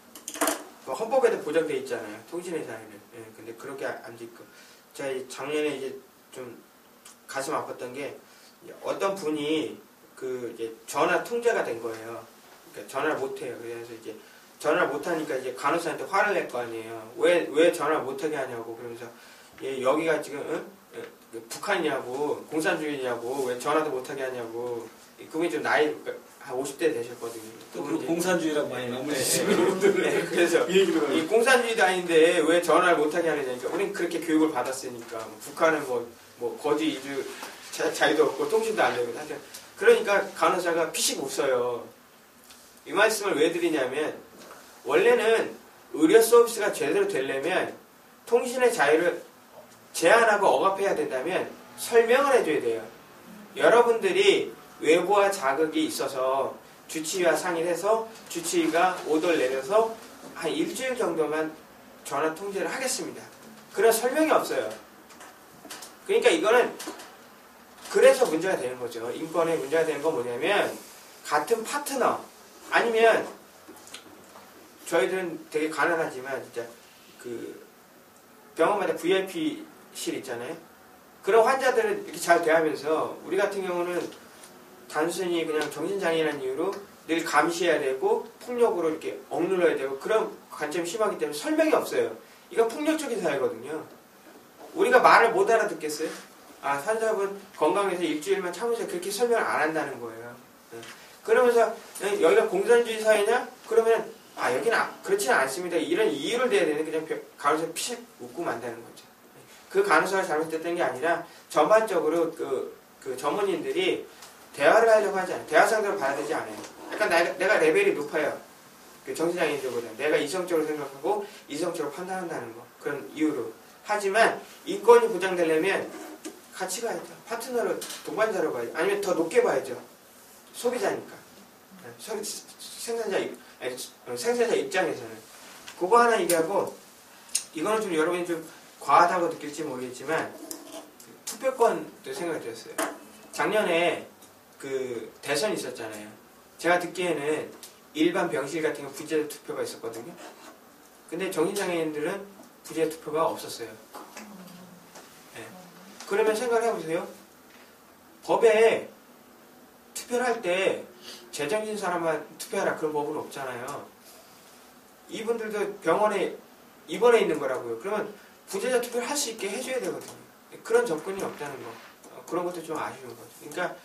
E: 헌법에도 보장돼 있잖아요. 통신의 자유는. 근데 그렇게 안 돼 있고, 제가 작년에 이제 좀 가슴 아팠던 게 어떤 분이 이제 전화 통제가 된 거예요. 그러니까 전화를 못 해요. 그래서 이제 전화를 못 하니까 이제 간호사한테 화를 낼 거 아니에요. 왜 전화를 못 하게 하냐고. 그러면서 여기가 지금 북한이냐고, 공산주의냐고, 왜 전화도 못 하게 하냐고. 그분이 좀 나이 한 50대 되셨거든요.
A: 또 공산주의란 많이 나오시는 분들은
E: 그래서 이 공산주의도 아닌데 왜 전화를 못하게 하느냐니까, 우린 그렇게 교육을 받았으니까. 북한은 뭐 거지 이주 자유도 없고 통신도 안 되고. 하여튼 그러니까 간호사가 피식 웃어요. 이 말씀을 왜 드리냐면, 원래는 의료 서비스가 제대로 되려면 통신의 자유를 제한하고 억압해야 된다면 설명을 해줘야 돼요. 여러분들이 외부와 자극이 있어서 주치의와 상의를 해서 주치의가 오더를 내려서 한 일주일 정도만 전화 통제를 하겠습니다. 그런 설명이 없어요. 그러니까 이거는 그래서 문제가 되는 거죠. 인권에 문제가 되는 건 뭐냐면 같은 파트너 아니면 저희들은 되게 가난하지만 진짜 그 병원마다 VIP실 있잖아요. 그런 환자들을 이렇게 잘 대하면서 우리 같은 경우는 단순히 그냥 정신장애라는 이유로 늘 감시해야 되고 폭력으로 이렇게 억눌러야 되고 그런 관점이 심하기 때문에 설명이 없어요. 이건 폭력적인 사회거든요. 우리가 말을 못 알아듣겠어요? 아, 환자분 건강해서 일주일만 참으세요. 그렇게 설명을 안 한다는 거예요. 그러면서 여기가 공산주의 사회냐? 그러면 여기는 그렇지는 않습니다. 이런 이유를 대야 되는 그냥 간호사 피식 웃고 만다는 거죠. 그 간호사가 잘못됐던 게 아니라 전반적으로 그 전문인들이 대화를 하려고 하지 않아요. 대화 상대로 봐야 되지 않아요. 약간 내가 레벨이 높아요. 그 정신장애인들보다 내가 이성적으로 생각하고 이성적으로 판단한다는 거. 그런 이유로. 하지만 인권이 보장되려면 같이 가야죠. 파트너로 동반자로 가야죠. 아니면 더 높게 봐야죠. 소비자니까. 생산자 입장에서는. 그거 하나 얘기하고 이거는 좀 여러분이 좀 과하다고 느낄지 모르겠지만 투표권도 생각이 들었어요. 작년에 그 대선이 있었잖아요. 제가 듣기에는 일반 병실 같은 거 부재자 투표가 있었거든요. 근데 정신장애인들은 부재자 투표가 없었어요. 네. 그러면 생각을 해보세요. 법에 투표를 할 때 제정신 사람만 투표하라 그런 법은 없잖아요. 이분들도 병원에 입원해 있는 거라고요. 그러면 부재자 투표를 할 수 있게 해줘야 되거든요. 그런 접근이 없다는 거. 그런 것도 좀 아쉬운 거죠. 그러니까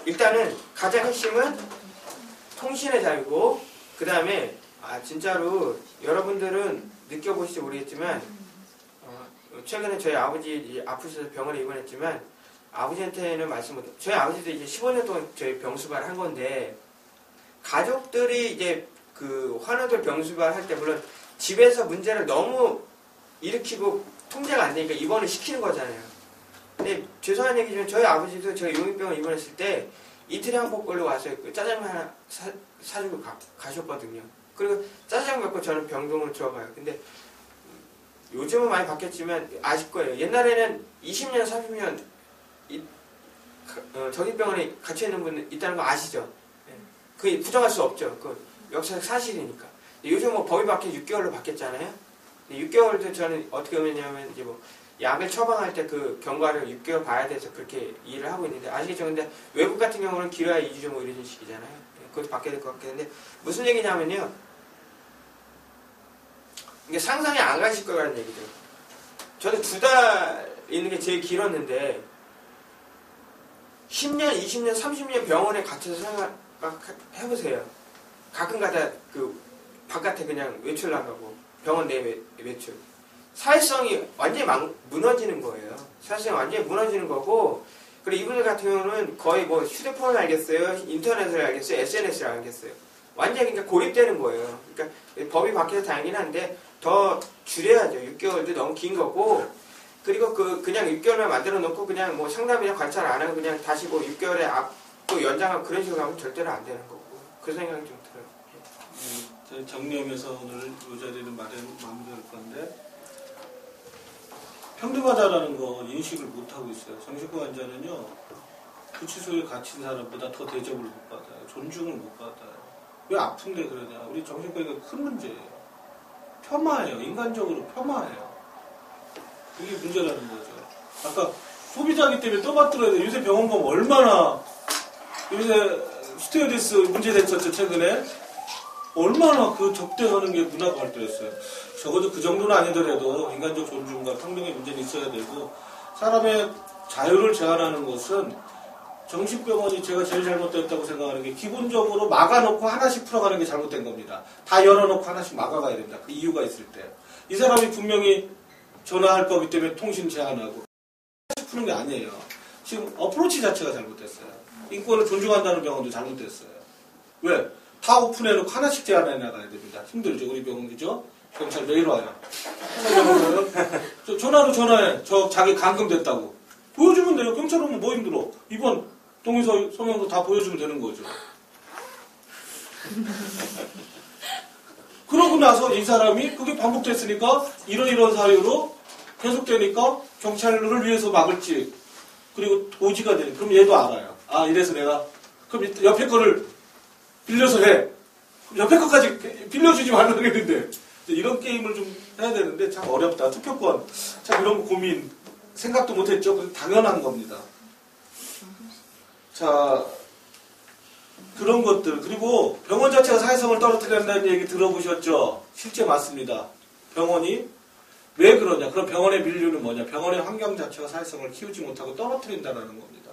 E: 일단은 가장 핵심은 통신의 자유고 그 다음에 진짜로 여러분들은 느껴보실지 모르겠지만 최근에 저희 아버지 아프셔서 병원에 입원했지만 아버지한테는 말씀 못 저희 아버지도 이제 15년 동안 저희 병수발 한 건데 가족들이 이제 그 환우들 병수발 할 때 물론 집에서 문제를 너무 일으키고 통제가 안 되니까 입원을 시키는 거잖아요. 근데 죄송한 얘기지만 저희 아버지도 저희 용인병원 입원했을 때 이틀에 한 번 걸로 와서 짜장면 하나 사주고 가셨거든요. 그리고 짜장면 갖고 저는 병동을 들어가요. 근데 요즘은 많이 바뀌었지만 아실 거예요. 옛날에는 20년, 30년 정신병원에 갇혀있는 분 있다는 거 아시죠? 그게 부정할 수 없죠. 그 역사적 사실이니까. 요즘 뭐 법이 바뀌어 6개월로 바뀌었잖아요. 6개월도 저는 어떻게 보면냐면 이제 뭐 약을 처방할 때 그 경과를 6개월 봐야 돼서 그렇게 이해를 하고 있는데 아시겠죠? 근데 외국 같은 경우는 길어야 2주 뭐 이런 식이잖아요. 그것도 바뀌어야 될 것 같긴 한데 무슨 얘기냐면요. 이게 상상이 안 가실 거라는 얘기죠. 저는 2달 있는 게 제일 길었는데 10년, 20년, 30년 병원에 갇혀서 생각해보세요. 가끔가다 그 바깥에 그냥 외출 나가고 병원 내 외출. 사회성이 완전히 무너지는 거예요. 사회성이 완전히 무너지는 거고 그리고 이분들 같은 경우는 거의 뭐 휴대폰을 알겠어요, 인터넷을 알겠어요, SNS를 알겠어요. 완전히 그러니까 고립되는 거예요. 그러니까 법이 바뀌어서 다행이긴 한데 더 줄여야죠. 6개월도 너무 긴 거고 그리고 그냥 6개월만 만들어 놓고 그냥 뭐 상담이나 관찰 안 하고 그냥 다시 뭐 6개월에 또 연장하고 그런 식으로 하면 절대로 안 되는 거고 그 생각이 좀 들어요.
A: 정리하면서 오늘 이 자리는 마무리할 건데 평등하다라는 거 인식을 못하고 있어요. 정신과 환자는요. 구치소에 갇힌 사람보다 더 대접을 못 받아요. 존중을 못 받아요. 왜 아픈데 그러냐. 우리 정신과가 큰 문제예요. 폄하예요. 인간적으로 폄하예요. 이게 문제라는 거죠. 아까 소비자이기 때문에 떠받들어야 돼요. 요새 병원 가면 얼마나 요새 스튜어디스 문제 됐었죠. 최근에. 얼마나 그 접대하는 게 문화가 발달했어요. 적어도 그 정도는 아니더라도 인간적 존중과 평등의 문제는 있어야 되고 사람의 자유를 제한하는 것은 정신병원이 제가 제일 잘못됐다고 생각하는 게 기본적으로 막아놓고 하나씩 풀어가는 게 잘못된 겁니다. 다 열어놓고 하나씩 막아가야 됩니다. 그 이유가 있을 때. 이 사람이 분명히 전화할 거기 때문에 통신 제한하고 하나씩 푸는 게 아니에요. 지금 어프로치 자체가 잘못됐어요. 인권을 존중한다는 병원도 잘못됐어요. 왜? 다 오픈해놓고 하나씩 제한해 나가야 됩니다. 힘들죠. 우리 병원 그죠? 경찰 매일 와요. 전화로 전화해. 저 자기 감금됐다고. 보여주면 돼요. 경찰 오면 뭐 힘들어. 이번 동의서 서명서 다 보여주면 되는 거죠. 그러고 나서 이 사람이 그게 반복됐으니까 이런 사유로 계속되니까 경찰을 위해서 막을지 그리고 고지가 되니 그럼 얘도 알아요. 아 이래서 내가 그럼 옆에 거를 빌려서 해. 옆에 거까지 빌려주지 말라고 했는데 이런 게임을 좀 해야 되는데 참 어렵다. 투표권 참 이런 고민 생각도 못했죠. 당연한 겁니다. 자 그런 것들 그리고 병원 자체가 사회성을 떨어뜨린다는 얘기 들어보셨죠? 실제 맞습니다. 병원이 왜 그러냐? 그럼 병원의 민류는 뭐냐? 병원의 환경 자체가 사회성을 키우지 못하고 떨어뜨린다는 겁니다.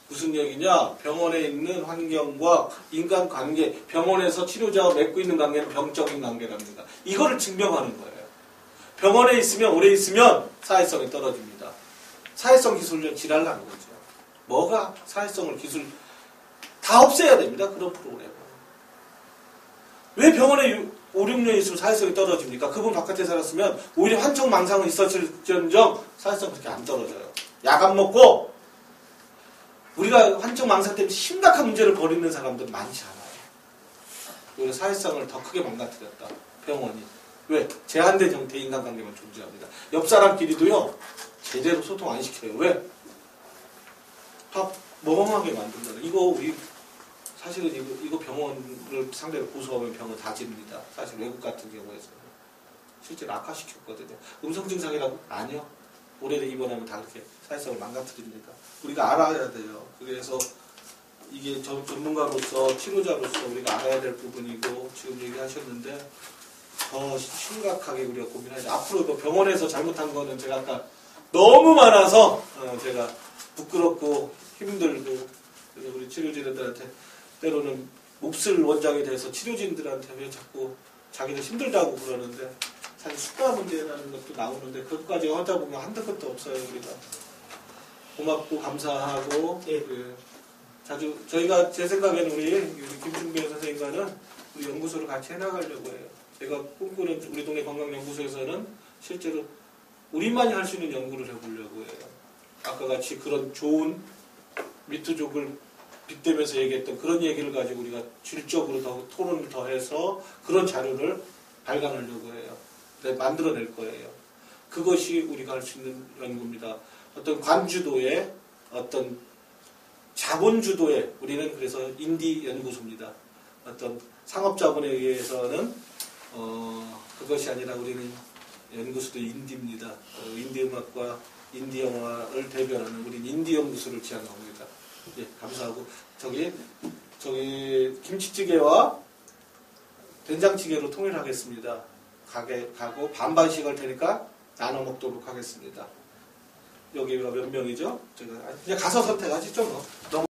A: 무슨 얘기냐? 병원에 있는 환경과 인간관계, 병원에서 치료자와 맺고 있는 관계는 병적인 관계랍니다. 이거를 증명하는 거예요. 병원에 있으면 오래 있으면 사회성이 떨어집니다. 사회성 기술력 지랄나는 거죠. 뭐가 사회성을 기술 다 없애야 됩니다. 그런 프로그램은. 왜 병원에 5, 6년 있으면 사회성이 떨어집니까? 그분 바깥에 살았으면 오히려 환청망상은 있었을지언정 사회성 그렇게 안 떨어져요. 약 안 먹고 우리가 환청망상 때문에 심각한 문제를 벌이는 사람들 많지 않아요. 오히려 사회성을 더 크게 망가뜨렸다. 병원이. 왜? 제한된 형태의 인간관계만 존재합니다. 옆 사람끼리도요. 제대로 소통 안 시켜요. 왜? 다 멍하게 만든다. 이거 우리 사실은 이거 병원을 상대로 고소하면 병원 다 집니다. 사실 외국 같은 경우에서는 실제로 악화시켰거든요. 음성 증상이라고? 아니요. 오래된 입원하면 다 그렇게 사회성을 망가뜨립니다. 우리가 알아야 돼요. 그래서 이게 전문가로서 치료자로서 우리가 알아야 될 부분이고 지금 얘기하셨는데 더 심각하게 우리가 고민하자. 앞으로도 병원에서 잘못한 거는 제가 아까 너무 많아서 제가 부끄럽고 힘들고 우리 치료진들한테 때로는 몹쓸 원장이 돼서 치료진들한테 왜 자꾸 자기는 힘들다고 그러는데 사실 숫자 문제라는 것도 나오는데 그것까지 하다 보면 한도 끝도 없어요. 우리가 고맙고 감사하고 자주 저희가 제 생각에는 우리 김준배 선생님과는 우리 연구소를 같이 해나가려고 해요. 제가 꿈꾸는 우리 동네 건강연구소에서는 실제로 우리만이 할 수 있는 연구를 해보려고 해요. 아까 같이 그런 좋은 미투족을 빗대면서 얘기했던 그런 얘기를 가지고 우리가 질적으로 더 토론을 더해서 그런 자료를 발간하려고 해요. 만들어낼 거예요. 그것이 우리가 할 수 있는 연구입니다. 어떤 관주도의 어떤 자본주도의 우리는 그래서 인디 연구소입니다. 어떤 상업자본에 의해서는 그것이 아니라 우리는 연구소도 인디입니다. 인디 음악과 인디 영화를 대변하는 우린 인디 연구소를 지향합니다. 예, 감사하고 저기 김치찌개와 된장찌개로 통일하겠습니다. 가고 반반씩 할 테니까 나눠 먹도록 하겠습니다. 여기가 몇 명이죠? 제가 그냥 가서 선택하시죠 뭐. 너무